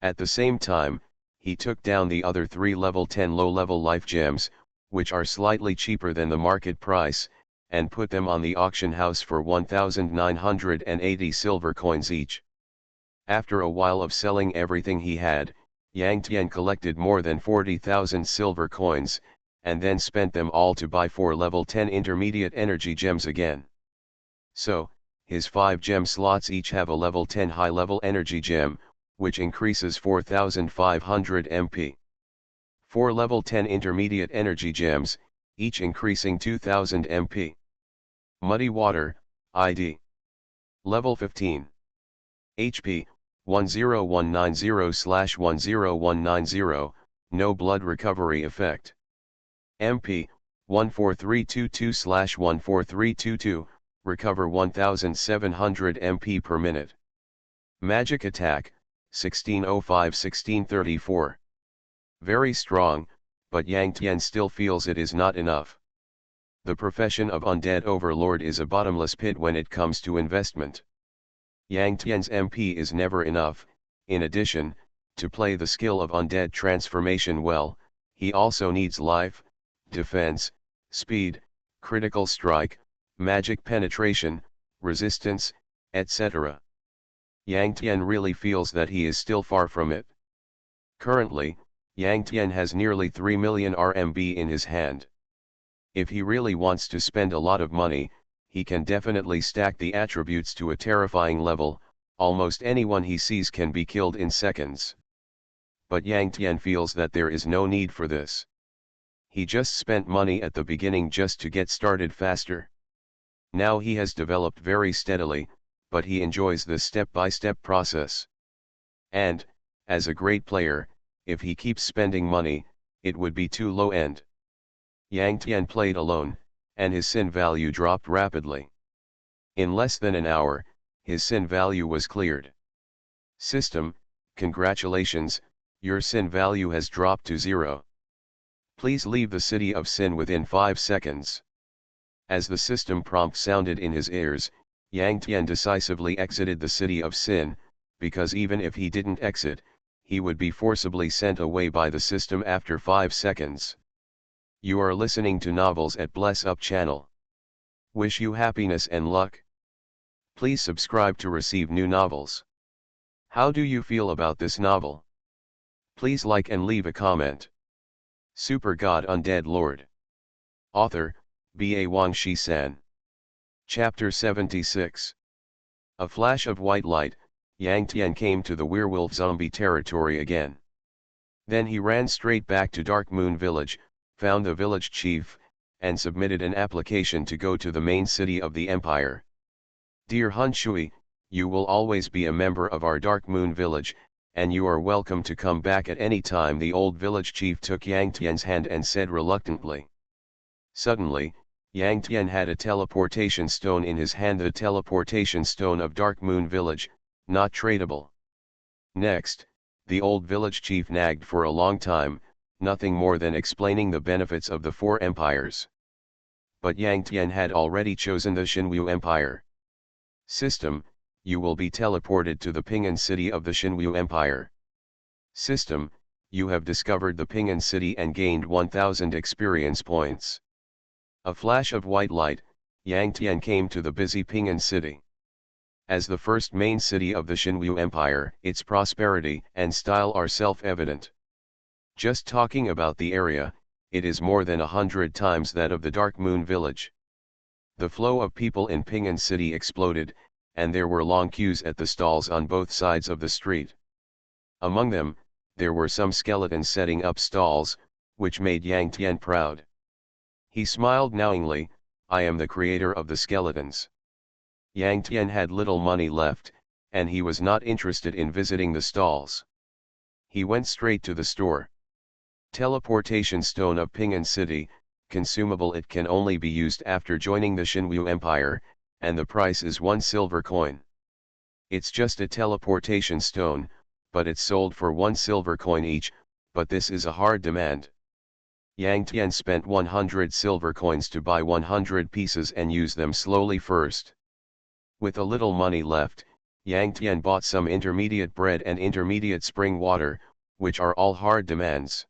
At the same time, he took down the other 3 level 10 low-level life gems, which are slightly cheaper than the market price, and put them on the auction house for 1,980 silver coins each. After a while of selling everything he had, Yang Tian collected more than 40,000 silver coins, and then spent them all to buy 4 level 10 intermediate energy gems again. So, his 5 gem slots each have a level 10 high-level energy gem, which increases 4,500 MP. 4 level 10 intermediate energy gems, each increasing 2000 MP. Muddy Water, ID. Level 15. HP, 10190/10190, no blood recovery effect. MP, 14322/14322, recover 1700 MP per minute. Magic attack, 1605-1634. Very strong, but Yang Tian still feels it is not enough. The profession of undead overlord is a bottomless pit when it comes to investment. Yang Tian's MP is never enough. In addition, to play the skill of undead transformation well, he also needs life, defense, speed, critical strike, magic penetration, resistance, etc. Yang Tian really feels that he is still far from it. Currently, Yang Tian has nearly 3 million RMB in his hand. If he really wants to spend a lot of money, he can definitely stack the attributes to a terrifying level. Almost anyone he sees can be killed in seconds. But Yang Tian feels that there is no need for this. He just spent money at the beginning just to get started faster. Now he has developed very steadily, but he enjoys this step-by-step process. And, as a great player, if he keeps spending money, it would be too low end. Yang Tian played alone, and his sin value dropped rapidly. In less than an hour, his sin value was cleared. System, congratulations, your sin value has dropped to 0. Please leave the city of sin within 5 seconds. As the system prompt sounded in his ears, Yang Tian decisively exited the city of sin, because even if he didn't exit, he would be forcibly sent away by the system after 5 seconds. You are listening to Novels at Bless Up channel. Wish you happiness and luck. Please subscribe to receive new novels. How do you feel about this novel? Please like and leave a comment. Super God Undead Lord. Author, B.A. Wang Shi-san. Chapter 76. A flash of white light, Yang Tian came to the werewolf zombie territory again. Then he ran straight back to Dark Moon Village, found the village chief, and submitted an application to go to the main city of the empire. Dear Hun Shui, you will always be a member of our Dark Moon Village, and you are welcome to come back at any time. The old village chief took Yang Tian's hand and said reluctantly. Suddenly, Yang Tian had a teleportation stone in his hand, the teleportation stone of Dark Moon Village, not tradable. Next, the old village chief nagged for a long time, nothing more than explaining the benefits of the 4 empires. But Yang Tian had already chosen the Xinwu Empire. System, you will be teleported to the Pingan city of the Xinwu Empire. System, you have discovered the Pingan city and gained 1000 experience points. A flash of white light, Yang Tian came to the busy Pingan city. As the first main city of the Xinwu Empire, its prosperity and style are self-evident. Just talking about the area, it is more than 100 times that of the Dark Moon Village. The flow of people in Pingan city exploded, and there were long queues at the stalls on both sides of the street. Among them, there were some skeletons setting up stalls, which made Yang Tian proud. He smiled knowingly, I am the creator of the skeletons. Yang Tian had little money left, and he was not interested in visiting the stalls. He went straight to the store. Teleportation stone of Pingan city, consumable. It can only be used after joining the Xinwu Empire, and the price is 1 silver coin. It's just a teleportation stone, but it's sold for 1 silver coin each, but this is a hard demand. Yang Tian spent 100 silver coins to buy 100 pieces and use them slowly first. With a little money left, Yang Tian bought some intermediate bread and intermediate spring water, which are all hard demands.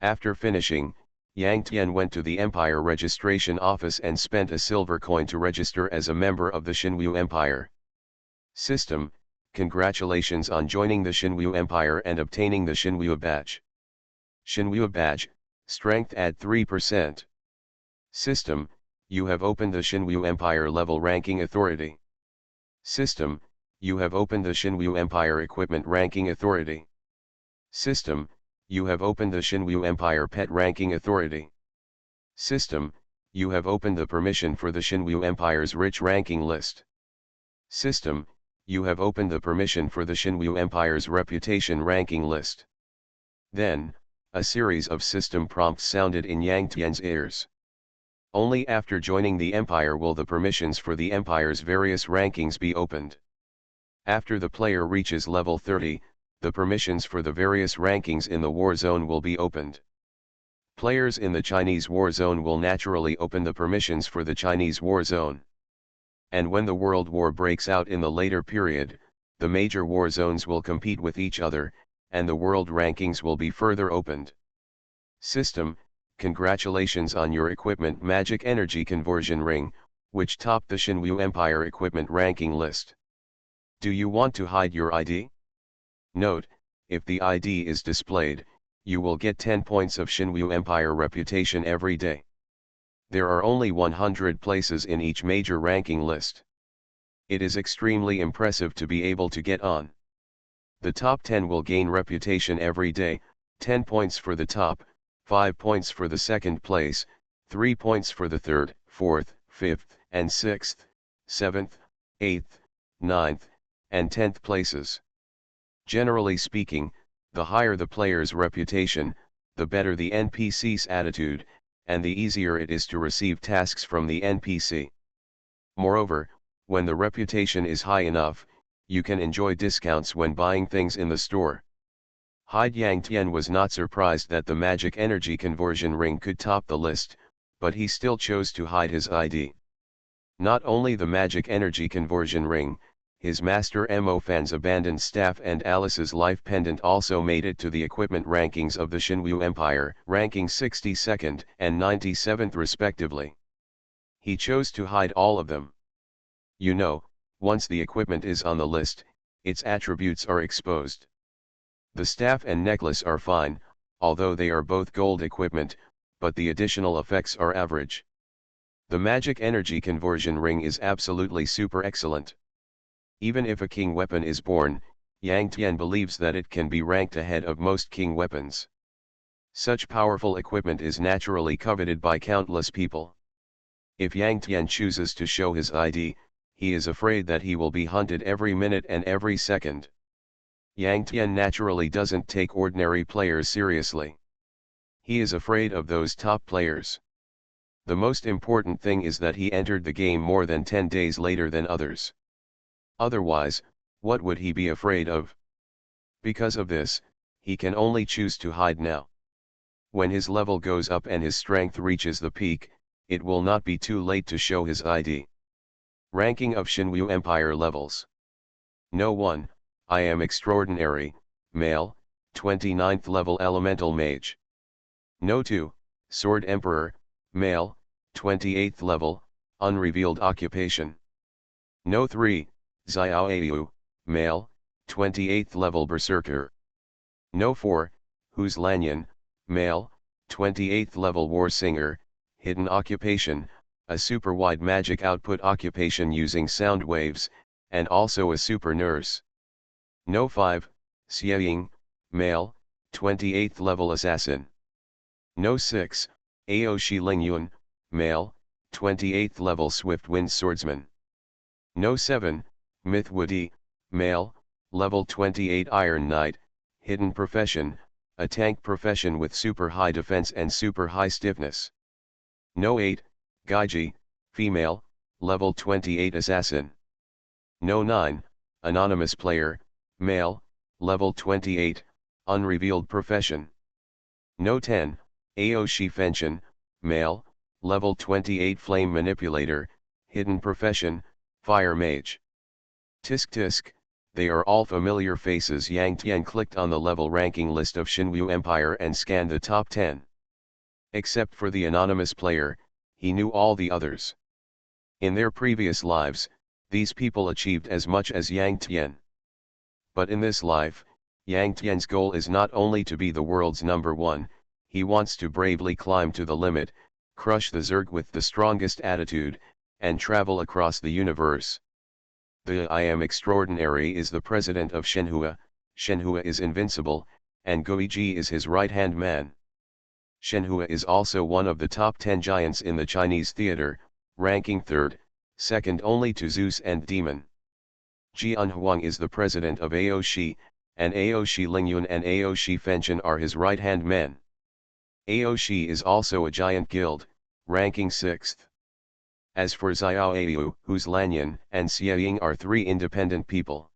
After finishing, Yang Tian went to the Empire registration office and spent a silver coin to register as a member of the Xinwu Empire. System, congratulations on joining the Xinwu Empire and obtaining the Xinwu badge. Xinwu badge, strength add 3%. System, you have opened the Xinwu Empire level ranking authority. System, you have opened the Xinwu Empire equipment ranking authority. System, you have opened the Xinwu Empire pet ranking authority. System, you have opened the permission for the Xinwu Empire's rich ranking list. System, you have opened the permission for the Xinwu Empire's reputation ranking list. Then, a series of system prompts sounded in Yang Tian's ears. Only after joining the Empire will the permissions for the Empire's various rankings be opened. After the player reaches level 30, the permissions for the various rankings in the war zone will be opened. Players in the Chinese war zone will naturally open the permissions for the Chinese war zone. And when the World War breaks out in the later period, the major war zones will compete with each other, and the world rankings will be further opened. System, congratulations on your equipment magic energy conversion ring, which topped the Xinwu Empire equipment ranking list. Do you want to hide your ID? Note, if the ID is displayed, you will get 10 points of Xinwu Empire reputation every day. There are only 100 places in each major ranking list. It is extremely impressive to be able to get on. The top 10 will gain reputation every day, 10 points for the top, 5 points for the second place, 3 points for the third, fourth, fifth, and sixth, seventh, eighth, ninth, and 10th places. Generally speaking, the higher the player's reputation, the better the NPC's attitude, and the easier it is to receive tasks from the NPC. Moreover, when the reputation is high enough, you can enjoy discounts when buying things in the store. Hide Yang Tian was not surprised that the magic energy conversion ring could top the list, but he still chose to hide his ID. Not only the magic energy conversion ring, his master MO Fan's abandoned staff and Alice's life pendant also made it to the equipment rankings of the Shinwu Empire, ranking 62nd and 97th respectively. He chose to hide all of them. You know, once the equipment is on the list, its attributes are exposed. The staff and necklace are fine, although they are both gold equipment, but the additional effects are average. The magic energy conversion ring is absolutely super excellent. Even if a king weapon is born, Yang Tian believes that it can be ranked ahead of most king weapons. Such powerful equipment is naturally coveted by countless people. If Yang Tian chooses to show his ID, he is afraid that he will be hunted every minute and every second. Yang Tian naturally doesn't take ordinary players seriously. He is afraid of those top players. The most important thing is that he entered the game more than 10 days later than others. Otherwise, what would he be afraid of? Because of this, he can only choose to hide now. When his level goes up and his strength reaches the peak, it will not be too late to show his ID. Ranking of Shinwu Empire levels. No. 1, I am extraordinary, male, 29th level elemental mage. No. 2, Sword Emperor, male, 28th level, unrevealed occupation. No. 3, Xiaoyu, male, 28th level berserker. No. 4, Huz Lanyan, male, 28th level war singer, hidden occupation, a super wide magic output occupation using sound waves, and also a super nurse. No. 5, Xieying, male, 28th level assassin. No. 6, Aoshi Lingyun, male, 28th level swift wind swordsman. No. 7, Myth Woody, male, level 28 Iron Knight, hidden profession, a tank profession with super high defense and super high stiffness. No. 8, Gaiji, female, level 28 assassin. No. 9, Anonymous player, male, level 28, unrevealed profession. No. 10, Aoshi Fenshin, male, level 28 flame manipulator, hidden profession, fire mage. Tisk tisk, they are all familiar faces. Yang Tian clicked on the level ranking list of Shinwu Empire and scanned the top 10. Except for the anonymous player, he knew all the others. In their previous lives, these people achieved as much as Yang Tian. But in this life, Yang Tian's goal is not only to be the world's number one, he wants to bravely climb to the limit, crush the Zerg with the strongest attitude, and travel across the universe. The I am extraordinary is the president of Shenhua, Shenhua is invincible, and Goiji is his right-hand man. Shenhua is also one of the top 10 giants in the Chinese theater, ranking third, second only to Zeus and Demon. Jian Huang is the president of Aoshi, and Aoshi Lingyun and Aoshi Fenshin are his right-hand men. Aoshi is also a giant guild, ranking 6th. As for Xiaoyu, Huz Lanyan and Xieying are 3 independent people.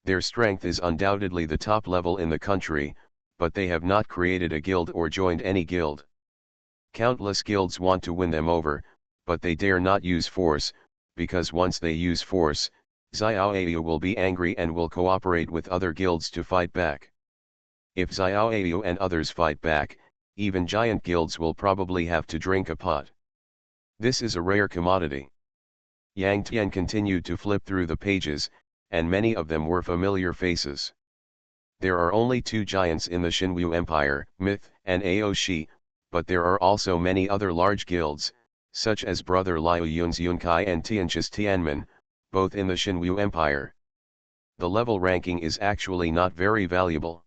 Their strength is undoubtedly the top level in the country, but they have not created a guild or joined any guild. Countless guilds want to win them over, but they dare not use force, because once they use force, Xiaoyu will be angry and will cooperate with other guilds to fight back. If Xiaoyu and others fight back, even giant guilds will probably have to drink a pot. This is a rare commodity. Yang Tian continued to flip through the pages, and many of them were familiar faces. There are only 2 giants in the Shinwu Empire, Myth and Aoshi, but there are also many other large guilds, such as Brother Liu Yun's Yunkai and Tianqi's Tianmen, both in the Shinwu Empire. The level ranking is actually not very valuable.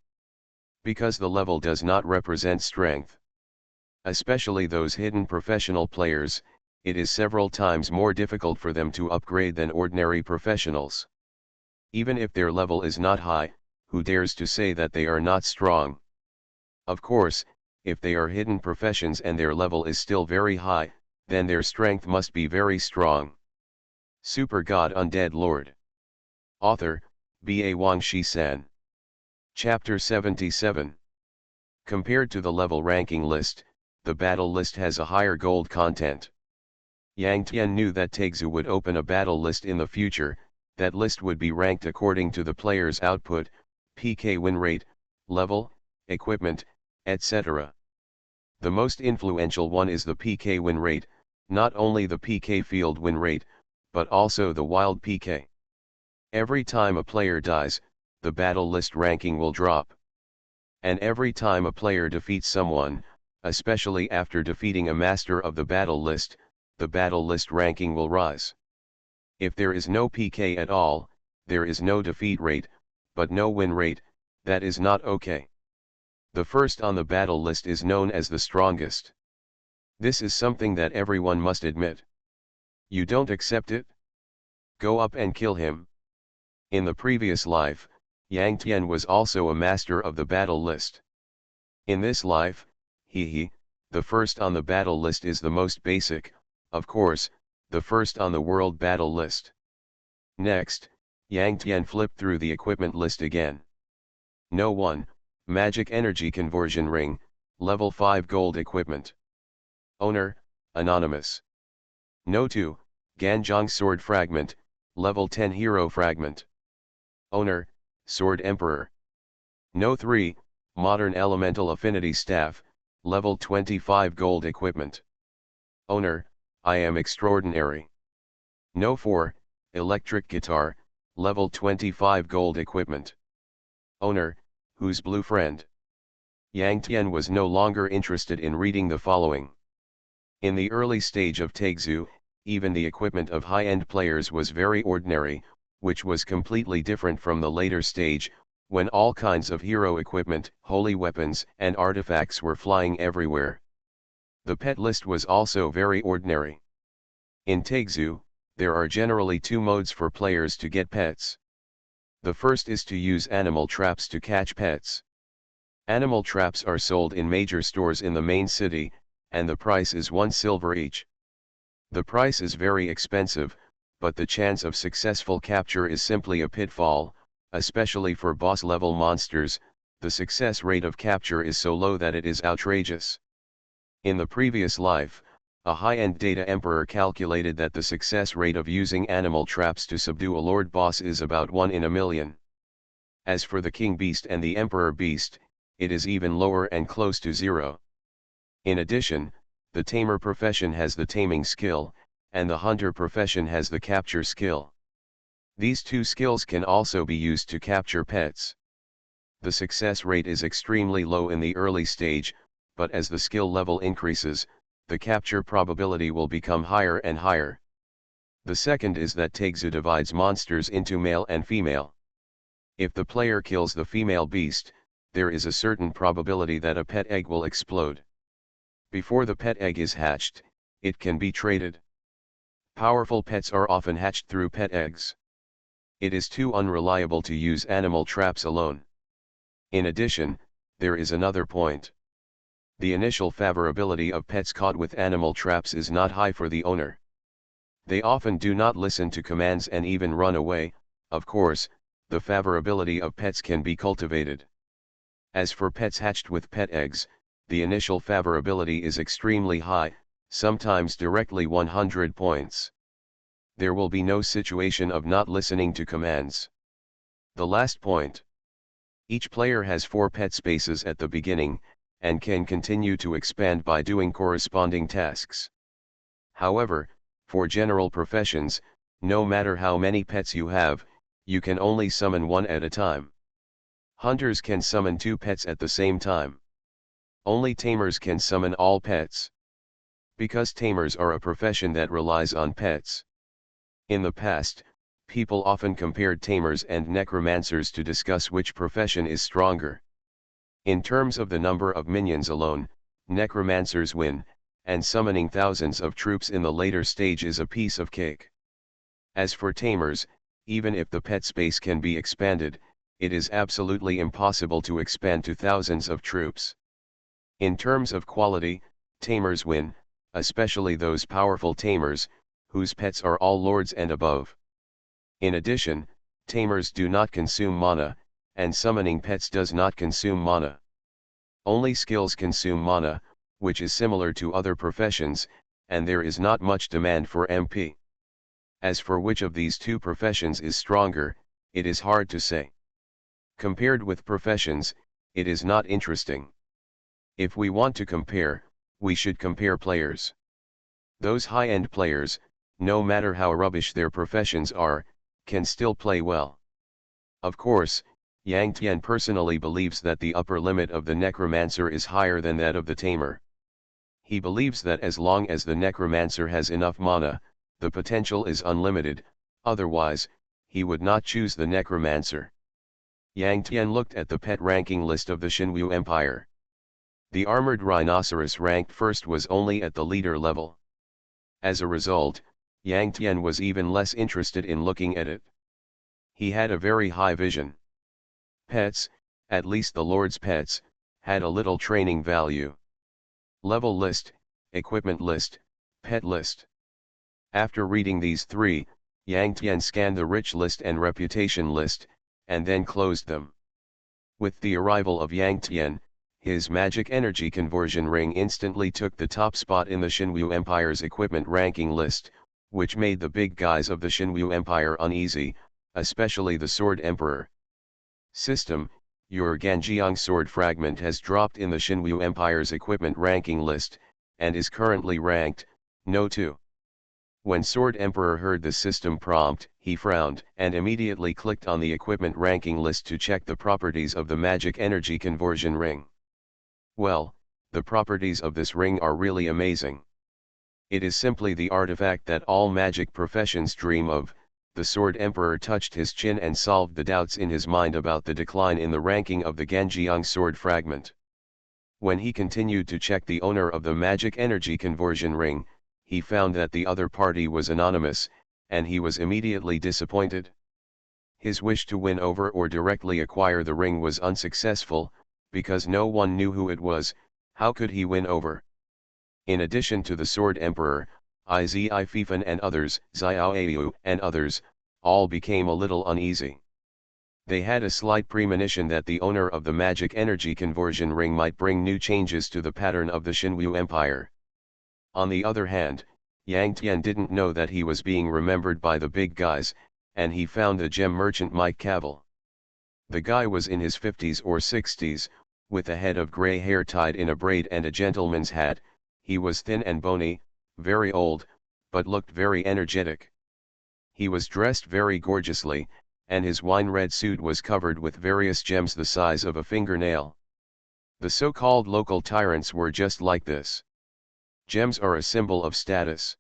Because the level does not represent strength. Especially those hidden professional players, it is several times more difficult for them to upgrade than ordinary professionals. Even if their level is not high, who dares to say that they are not strong? Of course, if they are hidden professions and their level is still very high, then their strength must be very strong. Super God Undead Lord. Author, B.A. Wang Shi-san. Chapter 77. Compared to the level ranking list, the battle list has a higher gold content. Yang Tian knew that Taixu would open a battle list in the future. That list would be ranked according to the player's output, PK win rate, level, equipment, etc. The most influential one is the PK win rate, not only the PK field win rate, but also the wild PK. Every time a player dies, the battle list ranking will drop. And every time a player defeats someone, especially after defeating a master of the battle list, the battle list ranking will rise. If there is no PK at all, there is no defeat rate, but no win rate, that is not okay. The first on the battle list is known as the strongest. This is something that everyone must admit. You don't accept it? Go up and kill him. In the previous life, Yang Tian was also a master of the battle list. In this life, the first on the battle list is the most basic, of course, the first on the world battle list. Next, Yang Tian flipped through the equipment list again. No 1, Magic Energy Conversion Ring, Level 5 Gold Equipment. Owner, Anonymous. No 2, Ganjiang Sword Fragment, Level 10 Hero Fragment. Owner, Sword Emperor. No 3, Modern Elemental Affinity Staff, Level 25 Gold Equipment. Owner, I am Extraordinary. No 4, Electric Guitar, Level 25 Gold Equipment. Owner, Who's Blue Friend? Yang Tian was no longer interested in reading the following. In the early stage of Taixu, even the equipment of high-end players was very ordinary, which was completely different from the later stage, when all kinds of hero equipment, holy weapons, and artifacts were flying everywhere. The pet list was also very ordinary. In Taixu, there are generally two modes for players to get pets. The first is to use animal traps to catch pets. Animal traps are sold in major stores in the main city, and the price is 1 silver each. The price is very expensive, but the chance of successful capture is simply a pitfall, especially for boss-level monsters. The success rate of capture is so low that it is outrageous. In the previous life, a high-end data emperor calculated that the success rate of using animal traps to subdue a lord boss is about 1 in a million. As for the king beast and the emperor beast, it is even lower and close to 0. In addition, the tamer profession has the taming skill, and the hunter profession has the capture skill. These two skills can also be used to capture pets. The success rate is extremely low in the early stage, but as the skill level increases, the capture probability will become higher and higher. The second is that Taixu divides monsters into male and female. If the player kills the female beast, there is a certain probability that a pet egg will explode. Before the pet egg is hatched, it can be traded. Powerful pets are often hatched through pet eggs. It is too unreliable to use animal traps alone. In addition, there is another point. The initial favorability of pets caught with animal traps is not high for the owner. They often do not listen to commands and even run away. Of course, the favorability of pets can be cultivated. As for pets hatched with pet eggs, the initial favorability is extremely high, sometimes directly 100 points. There will be no situation of not listening to commands. The last point. Each player has 4 pet spaces at the beginning, and can continue to expand by doing corresponding tasks. However, for general professions, no matter how many pets you have, you can only summon 1 at a time. Hunters can summon 2 pets at the same time. Only tamers can summon all pets. Because tamers are a profession that relies on pets. In the past, people often compared tamers and necromancers to discuss which profession is stronger. In terms of the number of minions alone, necromancers win, and summoning thousands of troops in the later stage is a piece of cake. As for tamers, even if the pet space can be expanded, it is absolutely impossible to expand to thousands of troops. In terms of quality, tamers win, especially those powerful tamers, whose pets are all lords and above. In addition, tamers do not consume mana, and summoning pets does not consume mana. Only skills consume mana, which is similar to other professions, and there is not much demand for MP. As for which of these two professions is stronger, it is hard to say. Compared with professions, it is not interesting. If we want to compare, we should compare players. Those high-end players, no matter how rubbish their professions are, can still play well. Of course, Yang Tian personally believes that the upper limit of the Necromancer is higher than that of the Tamer. He believes that as long as the Necromancer has enough mana, the potential is unlimited, otherwise, he would not choose the Necromancer. Yang Tian looked at the pet ranking list of the Xinwu Empire. The armored rhinoceros ranked first was only at the leader level. As a result, Yang Tian was even less interested in looking at it. He had a very high vision. Pets, at least the Lord's pets, had a little training value. Level list, equipment list, pet list. After reading these three, Yang Tian scanned the rich list and reputation list, and then closed them. With the arrival of Yang Tian, his magic energy conversion ring instantly took the top spot in the Xinwu Empire's equipment ranking list, which made the big guys of the Xinwu Empire uneasy, especially the Sword Emperor. System, your Ganjiang sword fragment has dropped in the Xinwu Empire's equipment ranking list, and is currently ranked, No. 2. When Sword Emperor heard the system prompt, he frowned and immediately clicked on the equipment ranking list to check the properties of the magic energy conversion ring. Well, the properties of this ring are really amazing. It is simply the artifact that all magic professions dream of. The Sword Emperor touched his chin and solved the doubts in his mind about the decline in the ranking of the Ganjiang sword fragment. When he continued to check the owner of the magic energy conversion ring, he found that the other party was anonymous, and he was immediately disappointed. His wish to win over or directly acquire the ring was unsuccessful, because no one knew who it was. How could he win over? In addition to the Sword Emperor, Izzi Fifan and others, Xiao Ayu and others, all became a little uneasy. They had a slight premonition that the owner of the magic energy conversion ring might bring new changes to the pattern of the Xinwu Empire. On the other hand, Yang Tian didn't know that he was being remembered by the big guys, and he found the gem merchant Mike Cavell. The guy was in his 50s or 60s, with a head of grey hair tied in a braid and a gentleman's hat. He was thin and bony, very old, but looked very energetic. He was dressed very gorgeously, and his wine-red suit was covered with various gems the size of a fingernail. The so-called local tyrants were just like this. Gems are a symbol of status.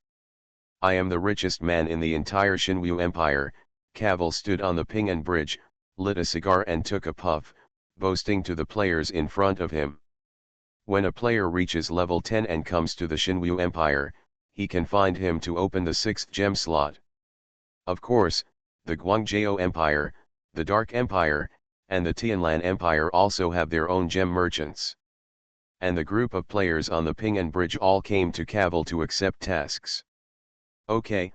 I am the richest man in the entire Xinwu Empire. Cavell stood on the Ping'an Bridge, lit a cigar and took a puff, boasting to the players in front of him. When a player reaches level 10 and comes to the Xinwu Empire, he can find him to open the 6th gem slot. Of course, the Guangzhou Empire, the Dark Empire, and the Tianlan Empire also have their own gem merchants. And the group of players on the Ping'an Bridge all came to Cavell to accept tasks. Okay,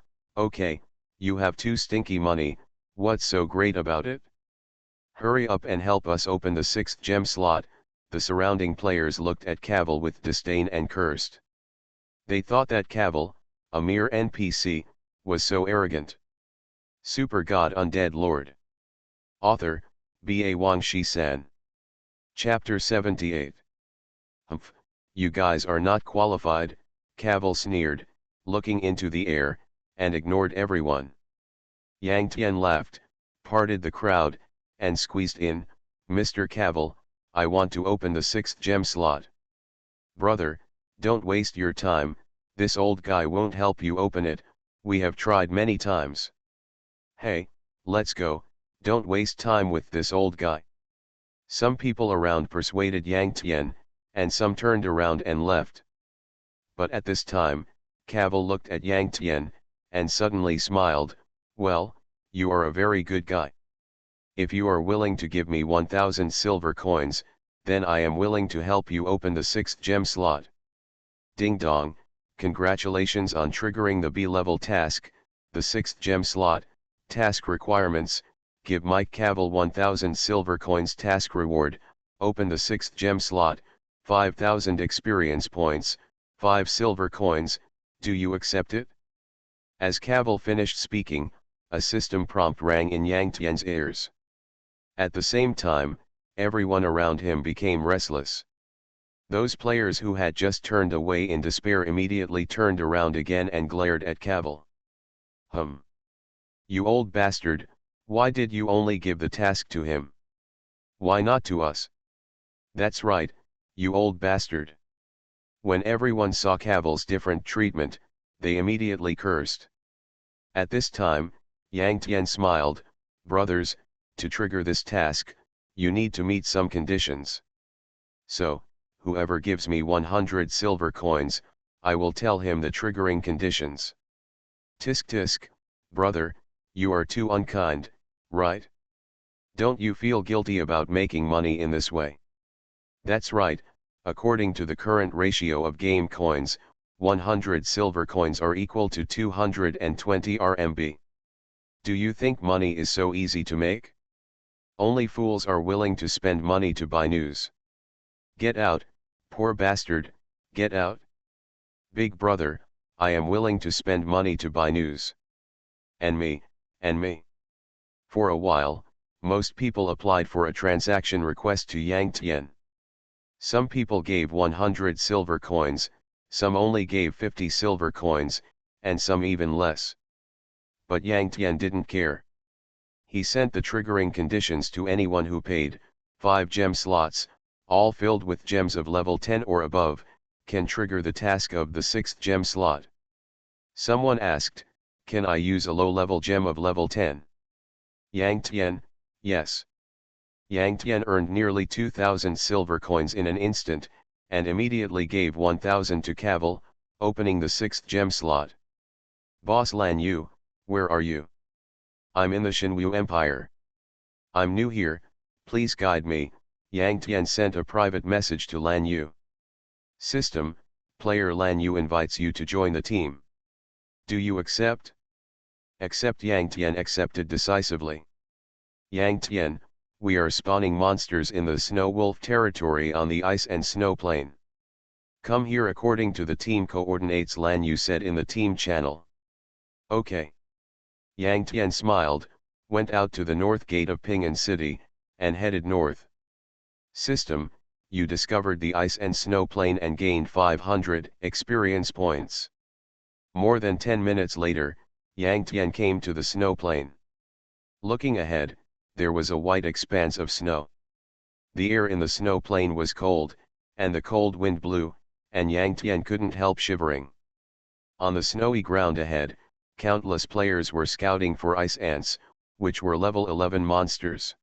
you have too stinky money, what's so great about it? Hurry up and help us open the 6th gem slot. The surrounding players looked at Cavell with disdain and cursed. They thought that Cavell, a mere NPC, was so arrogant. Super God Undead Lord. Author, B.A. Wang Shi-san. Chapter 78. Humph, you guys are not qualified, Cavell sneered, looking into the air, and ignored everyone. Yang Tian laughed, parted the crowd, and squeezed in. Mr. Cavell, I want to open the 6th gem slot. Brother, don't waste your time, this old guy won't help you open it, we have tried many times. Hey, let's go, don't waste time with this old guy. Some people around persuaded Yang Tian, and some turned around and left. But at this time, Cavell looked at Yang Tian, and suddenly smiled. Well, you are a very good guy. If you are willing to give me 1,000 silver coins, then I am willing to help you open the 6th gem slot. Ding dong, congratulations on triggering the B-level task, the 6th gem slot. Task requirements: give Mike Cavill 1000 silver coins. Task reward: open the 6th gem slot, 5000 experience points, 5 silver coins. Do you accept it? As Cavill finished speaking, a system prompt rang in Yang Tian's ears. At the same time, everyone around him became restless. Those players who had just turned away in despair immediately turned around again and glared at Cavill. You old bastard, why did you only give the task to him? Why not to us? That's right, you old bastard. When everyone saw Cavill's different treatment, they immediately cursed. At this time, Yang Tian smiled. Brothers, to trigger this task, you need to meet some conditions. So, whoever gives me 100 silver coins, I will tell him the triggering conditions. Tisk tisk, brother, you are too unkind, right? Don't you feel guilty about making money in this way? That's right, according to the current ratio of game coins, 100 silver coins are equal to 220 RMB. Do you think money is so easy to make? Only fools are willing to spend money to buy news. Get out, poor bastard, get out. Big brother, I am willing to spend money to buy news. And me, and me. For a while, most people applied for a transaction request to Yang Tian. Some people gave 100 silver coins, some only gave 50 silver coins, and some even less. But Yang Tian didn't care. He sent the triggering conditions to anyone who paid. 5 gem slots, all filled with gems of level 10 or above, can trigger the task of the 6th gem slot. Someone asked, can I use a low-level gem of level 10? Yang Tian, yes. Yang Tian earned nearly 2,000 silver coins in an instant, and immediately gave 1,000 to Cavill, opening the 6th gem slot. Boss Lan Yu, where are you? I'm in the Shenwu Empire. I'm new here, please guide me. Yang Tian sent a private message to Lan Yu. System, player Lan Yu invites you to join the team. Do you accept? Accept. Yang Tian accepted decisively. Yang Tian, we are spawning monsters in the Snow Wolf territory on the ice and snow plain. Come here according to the team coordinates, Lan Yu said in the team channel. Okay. Yang Tian smiled, went out to the north gate of Ping'an City, and headed north. System, you discovered the ice and snow plain and gained 500 experience points. More than 10 minutes later, Yang Tian came to the snow plain. Looking ahead, there was a white expanse of snow. The air in the snow plain was cold, and the cold wind blew, and Yang Tian couldn't help shivering. On the snowy ground ahead, countless players were scouting for ice ants, which were level 11 monsters.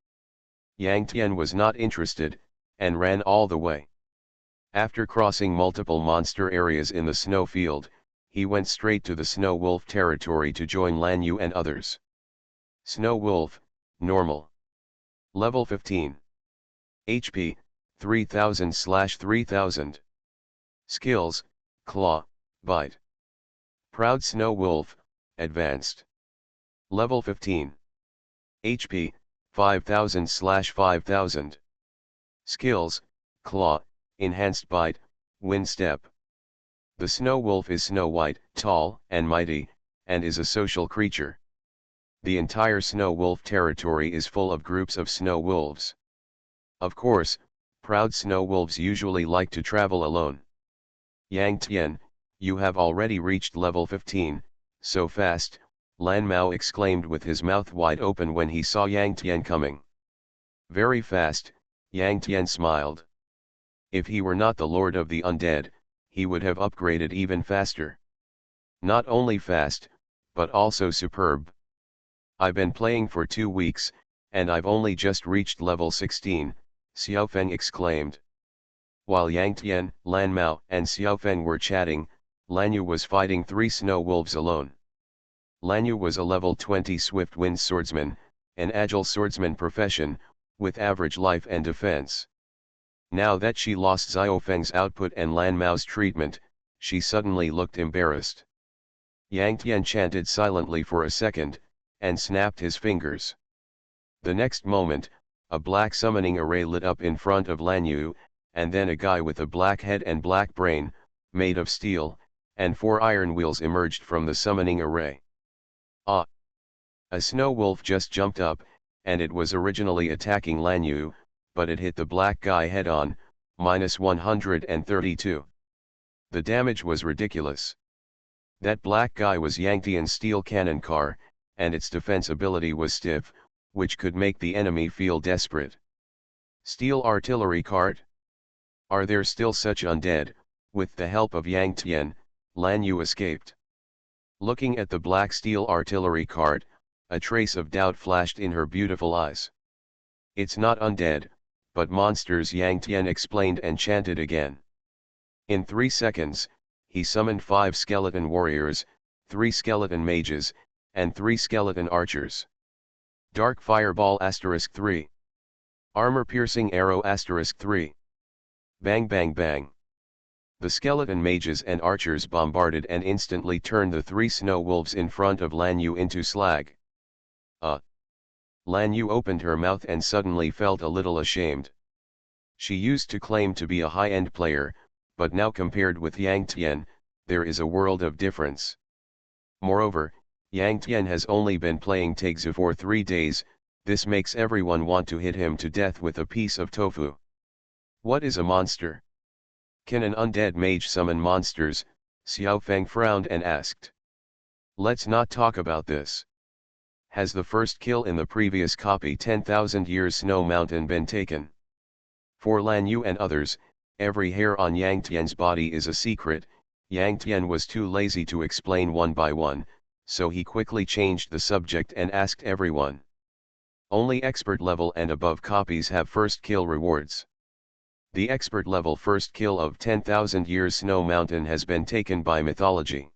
Yang Tian was not interested, and ran all the way. After crossing multiple monster areas in the snow field, he went straight to the Snow Wolf territory to join Lan Yu and others. Snow Wolf, normal. Level 15. HP, 3000/3000. Skills, Claw, Bite. Proud Snow Wolf, advanced. Level 15. HP, 5000/5000. Skills, Claw, enhanced Bite, Wind Step. The Snow Wolf is snow white, tall, and mighty, and is a social creature. The entire Snow Wolf territory is full of groups of snow wolves. Of course, proud snow wolves usually like to travel alone. Yang Tian, you have already reached level 15, so fast, Lan Mao exclaimed with his mouth wide open when he saw Yang Tian coming. Very fast, Yang Tian smiled. If he were not the Lord of the Undead, he would have upgraded even faster. Not only fast, but also superb. I've been playing for 2 weeks, and I've only just reached level 16, Xiaofeng exclaimed. While Yang Tian, Lan Mao, and Xiaofeng were chatting, Lan Yu was fighting 3 snow wolves alone. Lan Yu was a level 20 swift wind swordsman, an agile swordsman profession, with average life and defense. Now that she lost Xiaofeng's output and Lan Mao's treatment, she suddenly looked embarrassed. Yang Tian chanted silently for a second, and snapped his fingers. The next moment, a black summoning array lit up in front of Lan Yu, and then a guy with a black head and black brain, made of steel, and 4 iron wheels emerged from the summoning array. Ah! A snow wolf just jumped up, and it was originally attacking Lan Yu, but it hit the black guy head-on, -132. The damage was ridiculous. That black guy was Yang Tian's steel cannon car, and its defense ability was stiff, which could make the enemy feel desperate. Steel artillery cart? Are there still such undead? With the help of Yang Tian, Lan Yu escaped. Looking at the black steel artillery cart, a trace of doubt flashed in her beautiful eyes. It's not undead, but monsters, Yang Tian explained and chanted again. In 3 seconds, he summoned 5 skeleton warriors, 3 skeleton mages, and 3 skeleton archers. Dark Fireball *3. Armor Piercing Arrow *3. Bang bang bang. The skeleton mages and archers bombarded and instantly turned the 3 snow wolves in front of Lan Yu into slag. Lan Yu opened her mouth and suddenly felt a little ashamed. She used to claim to be a high-end player, but now compared with Yang Tian, there is a world of difference. Moreover, Yang Tian has only been playing Taixu for 3 days, this makes everyone want to hit him to death with a piece of tofu. What is a monster? Can an undead mage summon monsters? Xiaofeng frowned and asked. Let's not talk about this. Has the first kill in the previous copy 10,000 Years Snow Mountain been taken? For Lan Yu and others, every hair on Yang Tian's body is a secret. Yang Tian was too lazy to explain one by one, so he quickly changed the subject and asked everyone. Only expert level and above copies have first kill rewards. The expert level first kill of 10,000 Years Snow Mountain has been taken by mythology.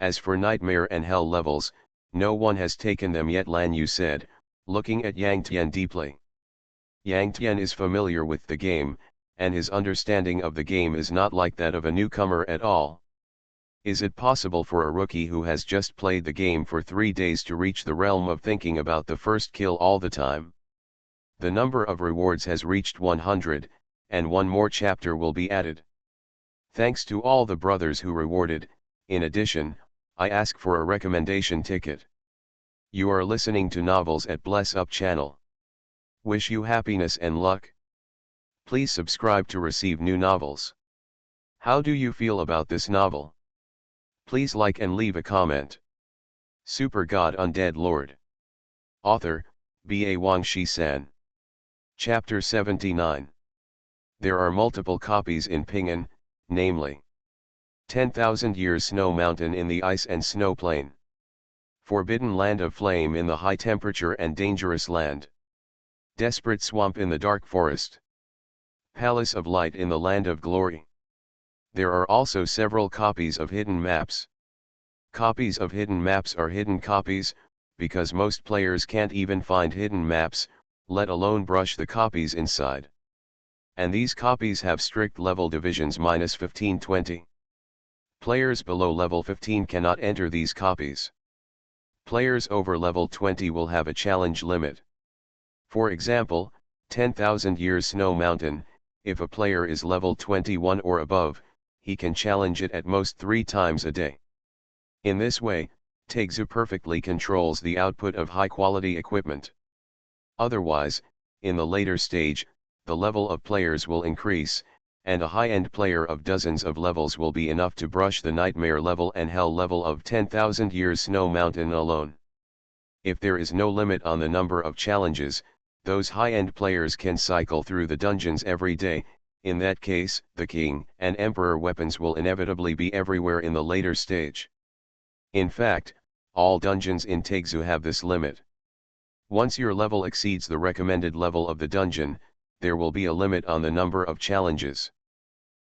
As for Nightmare and Hell levels, no one has taken them yet, Lan Yu said, looking at Yang Tian deeply. Yang Tian is familiar with the game, and his understanding of the game is not like that of a newcomer at all. Is it possible for a rookie who has just played the game for 3 days to reach the realm of thinking about the first kill all the time? The number of rewards has reached 100, and 1 more chapter will be added. Thanks to all the brothers who rewarded. In addition, I ask for a recommendation ticket. You are listening to Novels at Bless Up channel. Wish you happiness and luck. Please subscribe to receive new novels. How do you feel about this novel? Please like and leave a comment. Super God Undead Lord. Author, Ba Wang Shi-san. Chapter 79. There are multiple copies in Pinyin, namely 10,000 Years Snow Mountain in the Ice and Snow Plain. Forbidden Land of Flame in the High Temperature and Dangerous Land. Desperate Swamp in the Dark Forest. Palace of Light in the Land of Glory. There are also several copies of hidden maps. Copies of hidden maps are hidden copies, because most players can't even find hidden maps, let alone brush the copies inside. And these copies have strict level divisions -15-20. Players below level 15 cannot enter these copies. Players over level 20 will have a challenge limit. For example, 10,000 Years Snow Mountain, if a player is level 21 or above, he can challenge it at most 3 times a day. In this way, Taixu perfectly controls the output of high-quality equipment. Otherwise, in the later stage, the level of players will increase, and a high-end player of dozens of levels will be enough to brush the Nightmare level and Hell level of 10,000 Years Snow Mountain alone. If there is no limit on the number of challenges, those high-end players can cycle through the dungeons every day. In that case, the King and Emperor weapons will inevitably be everywhere in the later stage. In fact, all dungeons in Taixu have this limit. Once your level exceeds the recommended level of the dungeon, there will be a limit on the number of challenges.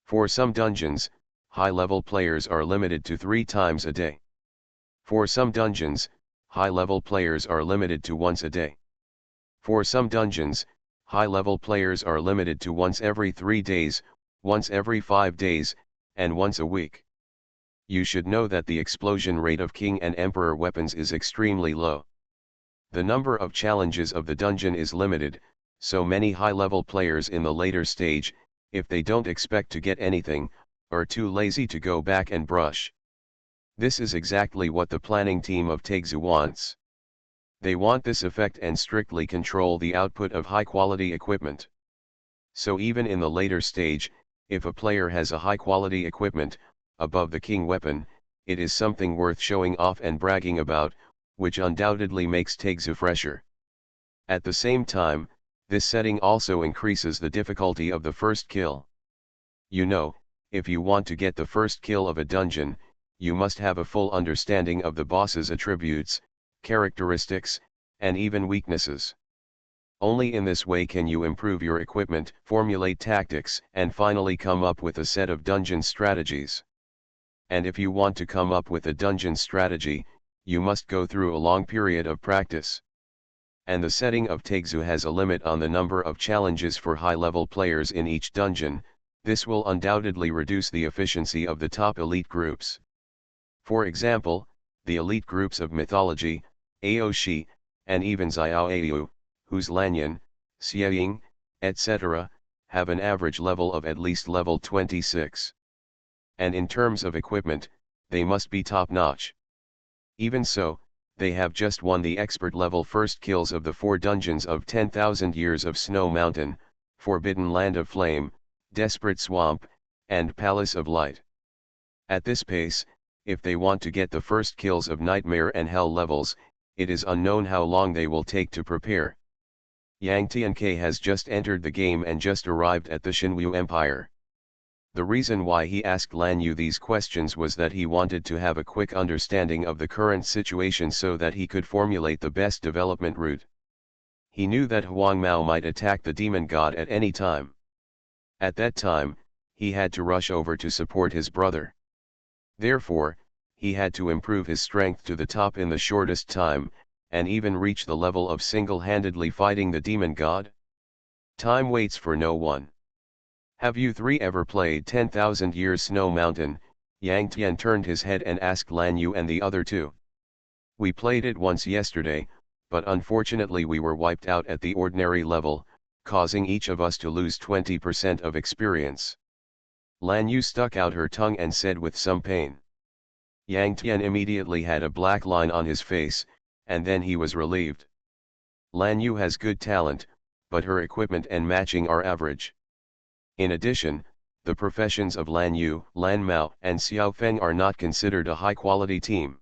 For some dungeons, high-level players are limited to 3 times a day. For some dungeons, high-level players are limited to once a day. For some dungeons, high-level players are limited to once every 3 days, once every 5 days, and once a week. You should know that the explosion rate of King and Emperor weapons is extremely low. The number of challenges of the dungeon is limited, so many high-level players in the later stage, if they don't expect to get anything, are too lazy to go back and brush. This is exactly what the planning team of Taegzu wants. They want this effect and strictly control the output of high-quality equipment. So even in the later stage, if a player has a high-quality equipment, above the king weapon, it is something worth showing off and bragging about, which undoubtedly makes Taegzu fresher. At the same time, this setting also increases the difficulty of the first kill. You know, if you want to get the first kill of a dungeon, you must have a full understanding of the boss's attributes, characteristics, and even weaknesses. Only in this way can you improve your equipment, formulate tactics, and finally come up with a set of dungeon strategies. And if you want to come up with a dungeon strategy, you must go through a long period of practice. And the setting of Taegzu has a limit on the number of challenges for high-level players in each dungeon. This will undoubtedly reduce the efficiency of the top elite groups. For example, the elite groups of mythology, Aoshi, and even Xiaoyu, whose Lanyan, Xieying, etc., have an average level of at least level 26. And in terms of equipment, they must be top-notch. Even so, they have just won the expert level first kills of the 4 dungeons of 10,000 Years of Snow Mountain, Forbidden Land of Flame, Desperate Swamp, and Palace of Light. At this pace, if they want to get the first kills of Nightmare and Hell levels, it is unknown how long they will take to prepare. Yang Tianke has just entered the game and just arrived at the Xinwu Empire. The reason why he asked Lan Yu these questions was that he wanted to have a quick understanding of the current situation so that he could formulate the best development route. He knew that Huang Mao might attack the demon god at any time. At that time, he had to rush over to support his brother. Therefore, he had to improve his strength to the top in the shortest time, and even reach the level of single-handedly fighting the demon god. Time waits for no one. Have you 3 ever played 10,000 Years Snow Mountain? Yang Tian turned his head and asked Lan Yu and the other 2. We played it once yesterday, but unfortunately we were wiped out at the ordinary level, causing each of us to lose 20% of experience. Lan Yu stuck out her tongue and said with some pain. Yang Tian immediately had a black line on his face, and then he was relieved. Lan Yu has good talent, but her equipment and matching are average. In addition, the professions of Lan Yu, Lan Mao, and Xiao Feng are not considered a high-quality team.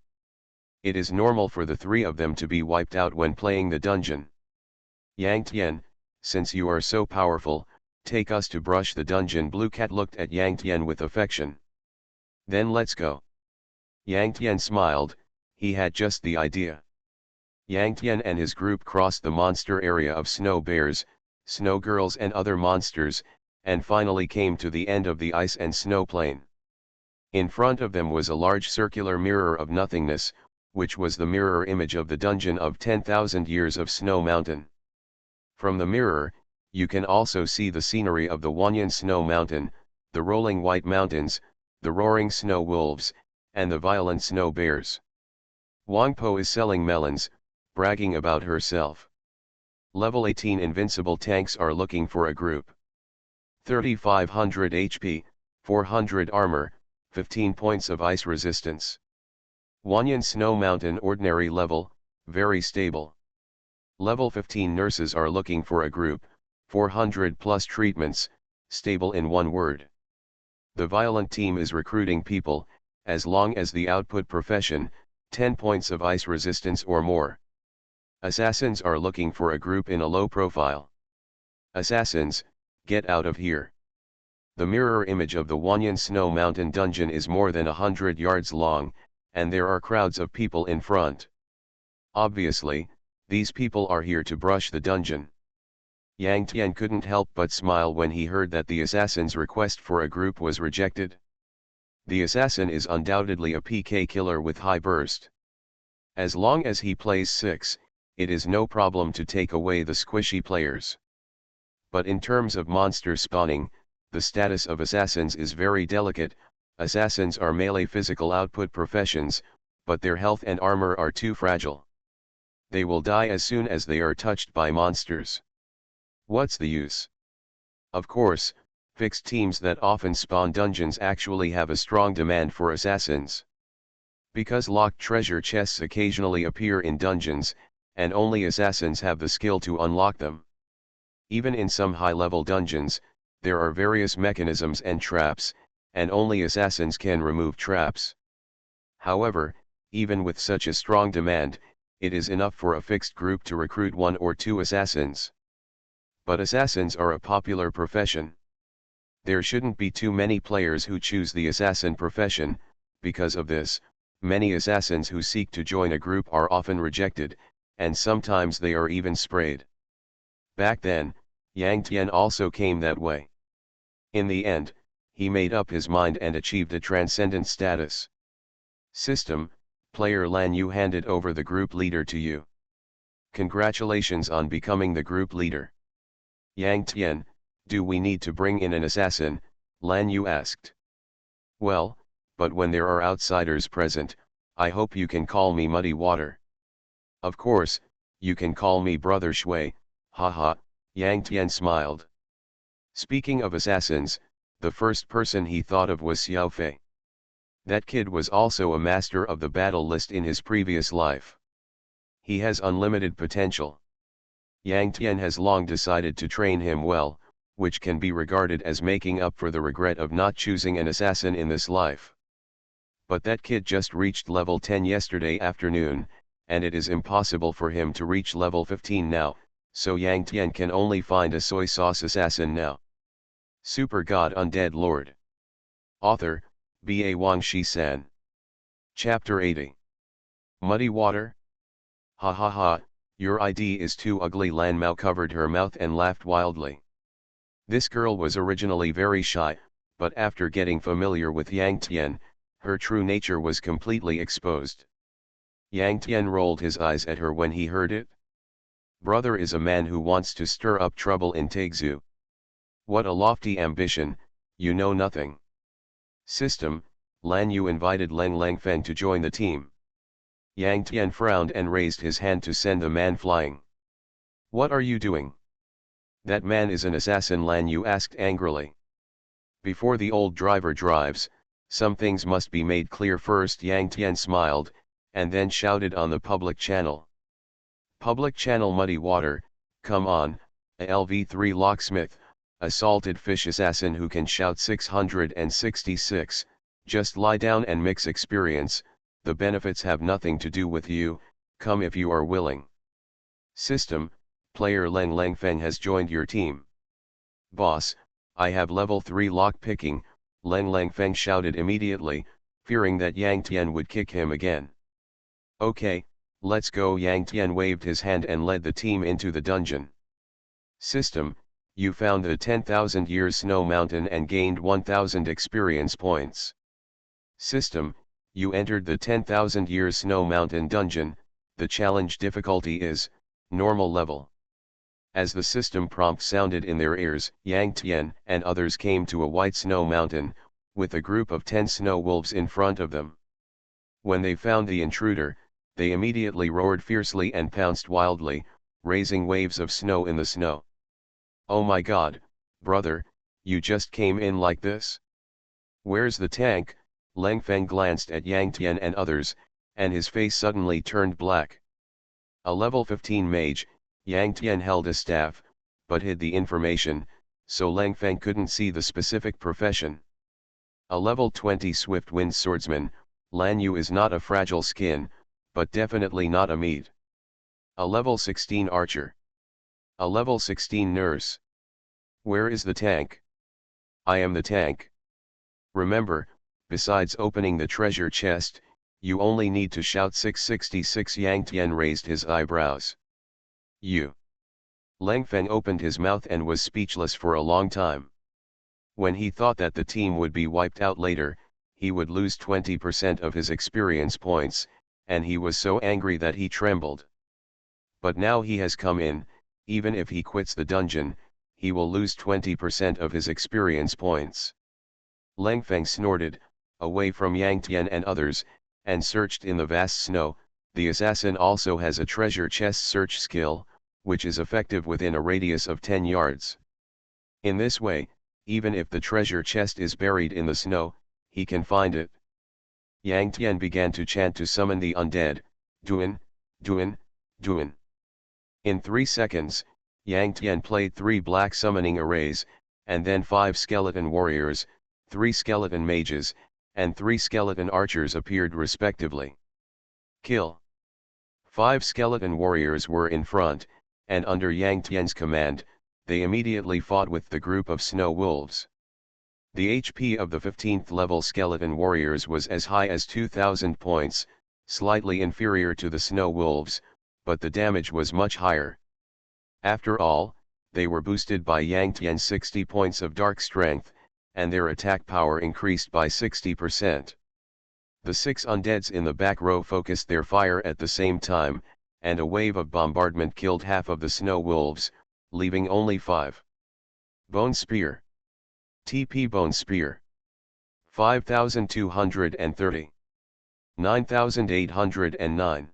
It is normal for the 3 of them to be wiped out when playing the dungeon. Yang Tian, since you are so powerful, take us to brush the dungeon. Blue Cat looked at Yang Tian with affection. Then let's go. Yang Tian smiled, he had just the idea. Yang Tian and his group crossed the monster area of snow bears, snow girls and other monsters, and finally came to the end of the ice and snow plain. In front of them was a large circular mirror of nothingness, which was the mirror image of the dungeon of 10,000 Years of Snow Mountain. From the mirror, you can also see the scenery of the Wanyan Snow Mountain, the rolling white mountains, the roaring snow wolves, and the violent snow bears. Wang Po is selling melons, bragging about herself. Level 18 invincible tanks are looking for a group. 3,500 HP, 400 armor, 15 points of ice resistance. Wanyan Snow Mountain ordinary level, very stable. Level 15 nurses are looking for a group, 400 plus treatments, stable in one word. The violent team is recruiting people, as long as the output profession, 10 points of ice resistance or more. Assassins are looking for a group in a low profile. Assassins, get out of here. The mirror image of the Wanyan Snow Mountain dungeon is more than 100 yards long, and there are crowds of people in front. Obviously, these people are here to brush the dungeon. Yang Tian couldn't help but smile when he heard that the assassin's request for a group was rejected. The assassin is undoubtedly a PK killer with high burst. As long as he plays 6, it is no problem to take away the squishy players. But in terms of monster spawning, the status of assassins is very delicate. Assassins are melee physical output professions, but their health and armor are too fragile. They will die as soon as they are touched by monsters. What's the use? Of course, fixed teams that often spawn dungeons actually have a strong demand for assassins. Because locked treasure chests occasionally appear in dungeons, and only assassins have the skill to unlock them. Even in some high-level dungeons, there are various mechanisms and traps, and only assassins can remove traps. However, even with such a strong demand, it is enough for a fixed group to recruit 1 or 2 assassins. But assassins are a popular profession. There shouldn't be too many players who choose the assassin profession. Because of this, many assassins who seek to join a group are often rejected, and sometimes they are even sprayed. Back then, Yang Tian also came that way. In the end, he made up his mind and achieved a transcendent status. System, player Lan Yu handed over the group leader to you. Congratulations on becoming the group leader. Yang Tian, do we need to bring in an assassin? Lan Yu asked. Well, but when there are outsiders present, I hope you can call me Muddy Water. Of course, you can call me Brother Shui, haha, Yang Tian smiled. Speaking of assassins, the first person he thought of was Xiao Fei. That kid was also a master of the battle list in his previous life. He has unlimited potential. Yang Tian has long decided to train him well, which can be regarded as making up for the regret of not choosing an assassin in this life. But that kid just reached level 10 yesterday afternoon, and it is impossible for him to reach level 15 now, so Yang Tian can only find a soy sauce assassin now. Super God Undead Lord. Author, B.A. Wang Shi-san. Chapter 80. Muddy Water? Ha ha ha, your ID is too ugly. Lan Mao covered her mouth and laughed wildly. This girl was originally very shy, but after getting familiar with Yang Tian, her true nature was completely exposed. Yang Tian rolled his eyes at her when he heard it. Brother is a man who wants to stir up trouble in Taizhou. What a lofty ambition, you know nothing. System, Lan Yu invited Leng Lengfeng to join the team. Yang Tian frowned and raised his hand to send the man flying. What are you doing? That man is an assassin, Lan Yu asked angrily. Before the old driver drives, some things must be made clear first. Yang Tian smiled, and then shouted on the public channel. Public channel Muddy Water, come on, a LV3 locksmith, a salted fish assassin who can shout 666, just lie down and mix experience, the benefits have nothing to do with you, come if you are willing. System, player Leng Lengfeng has joined your team. Boss, I have level 3 lock picking, Leng Lengfeng shouted immediately, fearing that Yang Tian would kick him again. Okay, let's go. Yang Tian waved his hand and led the team into the dungeon. System, you found the 10,000 years snow mountain and gained 1,000 experience points. System, you entered the 10,000 years snow mountain dungeon, the challenge difficulty is, normal level. As the system prompt sounded in their ears, Yang Tian and others came to a white snow mountain, with a group of 10 snow wolves in front of them. When they found the intruder, they immediately roared fiercely and pounced wildly, raising waves of snow in the snow. Oh my god, brother, you just came in like this? Where's the tank? Leng Feng glanced at Yang Tian and others, and his face suddenly turned black. A level 15 mage, Yang Tian held a staff, but hid the information, so Leng Feng couldn't see the specific profession. A level 20 swift wind swordsman, Lan Yu is not a fragile skin, but definitely not a meat. A level 16 archer. A level 16 nurse. Where is the tank? I am the tank. Remember, besides opening the treasure chest, you only need to shout 666. Yang Tian raised his eyebrows. You. Leng Feng opened his mouth and was speechless for a long time. When he thought that the team would be wiped out later, he would lose 20% of his experience points, and he was so angry that he trembled. But now he has come in, even if he quits the dungeon, he will lose 20% of his experience points. Leng Feng snorted, away from Yang Tian and others, and searched in the vast snow. The assassin also has a treasure chest search skill, which is effective within a radius of 10 yards. In this way, even if the treasure chest is buried in the snow, he can find it. Yang Tian began to chant to summon the undead, Duan, Duan, Duan. In 3 seconds, Yang Tian played 3 black summoning arrays, and then 5 skeleton warriors, 3 skeleton mages, and 3 skeleton archers appeared respectively. Kill. 5 skeleton warriors were in front, and under Yang Tian's command, they immediately fought with the group of snow wolves. The HP of the 15th level skeleton warriors was as high as 2000 points, slightly inferior to the snow wolves, but the damage was much higher. After all, they were boosted by Yang Tian's 60 points of dark strength, and their attack power increased by 60%. The 6 undeads in the back row focused their fire at the same time, and a wave of bombardment killed half of the snow wolves, leaving only 5. Bone Spear. TP Bone Spear. 5230. 9809.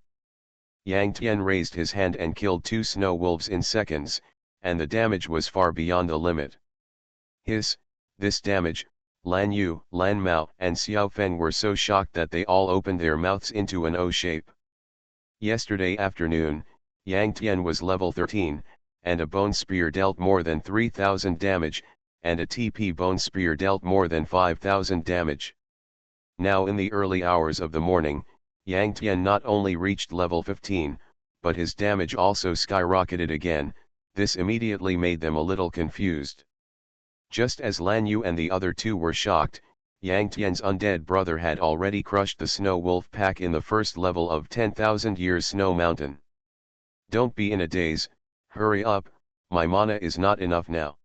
Yang Tian raised his hand and killed 2 snow wolves in seconds, and the damage was far beyond the limit. This damage, Lan Yu, Lan Mao, and Xiao Feng were so shocked that they all opened their mouths into an O shape. Yesterday afternoon, Yang Tian was level 13, and a bone spear dealt more than 3000 damage, and a TP bone spear dealt more than 5000 damage. Now in the early hours of the morning, Yang Tian not only reached level 15, but his damage also skyrocketed again. This immediately made them a little confused. Just as Lan Yu and the other 2 were shocked, Yang Tian's undead brother had already crushed the snow wolf pack in the first level of 10,000 years snow mountain. Don't be in a daze, hurry up, my mana is not enough now.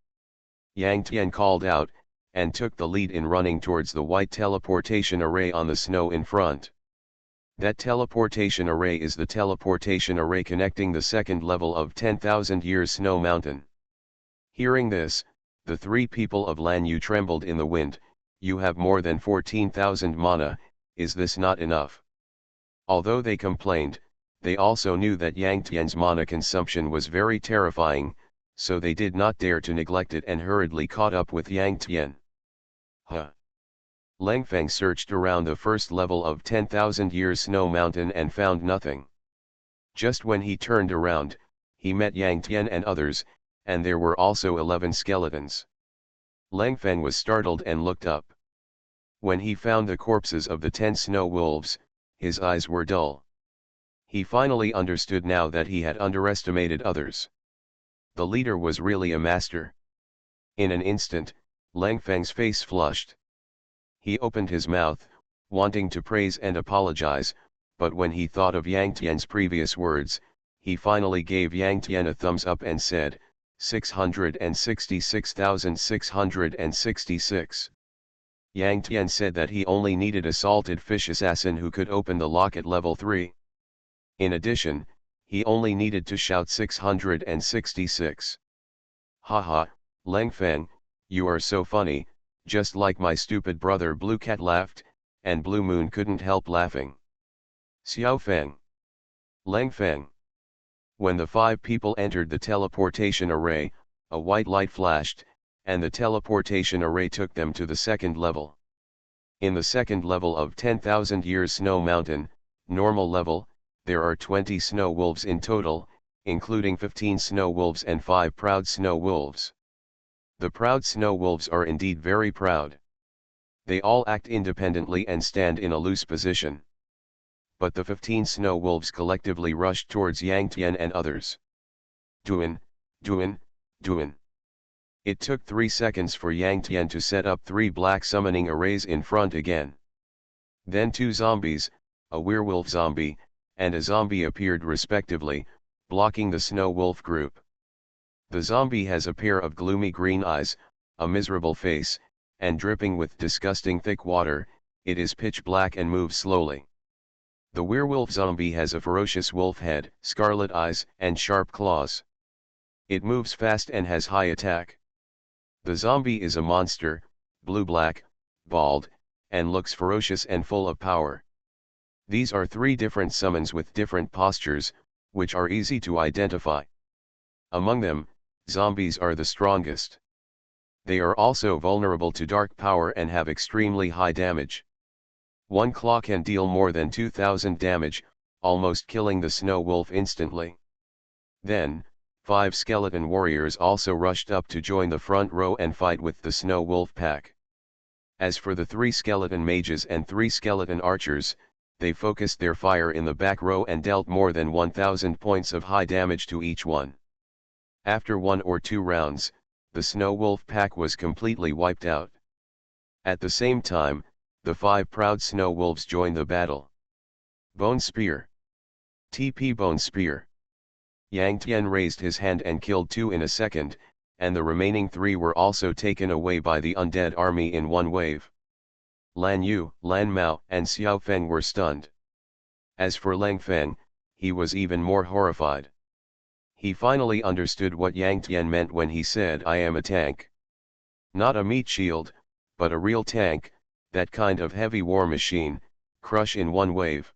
Yang Tian called out, and took the lead in running towards the white teleportation array on the snow in front. That teleportation array is the teleportation array connecting the second level of 10,000 years snow mountain. Hearing this, the 3 people of Lan Yu trembled in the wind. You have more than 14,000 mana, is this not enough? Although they complained, they also knew that Yang Tian's mana consumption was very terrifying, so they did not dare to neglect it and hurriedly caught up with Yang Tian. Leng Feng searched around the first level of 10,000 years snow mountain and found nothing. Just when he turned around, he met Yang Tian and others, and there were also 11 skeletons. Leng Feng was startled and looked up. When he found the corpses of the 10 snow wolves, his eyes were dull. He finally understood now that he had underestimated others. The leader was really a master. In an instant, Leng Feng's face flushed. He opened his mouth, wanting to praise and apologize, but when he thought of Yang Tian's previous words, he finally gave Yang Tian a thumbs up and said, 666,666. Yang Tian said that he only needed a salted fish assassin who could open the lock at level 3. In addition, he only needed to shout 666. Haha, Leng Feng, you are so funny, just like my stupid brother Blue Cat laughed, and Blue Moon couldn't help laughing. Xiao Feng. Leng Feng. When the 5 people entered the teleportation array, a white light flashed, and the teleportation array took them to the second level. In the second level of 10,000 years snow mountain, normal level, there are 20 snow wolves in total, including 15 snow wolves and 5 proud snow wolves. The proud snow wolves are indeed very proud. They all act independently and stand in a loose position. But the 15 snow wolves collectively rushed towards Yang Tian and others. Duan, Duan, Duan. It took 3 seconds for Yang Tian to set up 3 black summoning arrays in front again. Then 2 zombies, a werewolf zombie, and a zombie appeared respectively, blocking the snow wolf group. The zombie has a pair of gloomy green eyes, a miserable face, and dripping with disgusting thick water. It is pitch black and moves slowly. The werewolf zombie has a ferocious wolf head, scarlet eyes, and sharp claws. It moves fast and has high attack. The zombie is a monster, blue-black, bald, and looks ferocious and full of power. These are 3 different summons with different postures, which are easy to identify. Among them, zombies are the strongest. They are also vulnerable to dark power and have extremely high damage. One claw can deal more than 2000 damage, almost killing the snow wolf instantly. Then, 5 skeleton warriors also rushed up to join the front row and fight with the snow wolf pack. As for the 3 skeleton mages and 3 skeleton archers, they focused their fire in the back row and dealt more than 1000 points of high damage to each one. After 1 or 2 rounds, the snow wolf pack was completely wiped out. At the same time, the 5 proud snow wolves joined the battle. Bone Spear. TP Bone Spear. Yang Tian raised his hand and killed 2 in a second, and the remaining 3 were also taken away by the undead army in one wave. Lan Yu, Lan Mao, and Xiao Feng were stunned. As for Lang Feng, he was even more horrified. He finally understood what Yang Tian meant when he said, "I am a tank. Not a meat shield, but a real tank, that kind of heavy war machine, crush in one wave."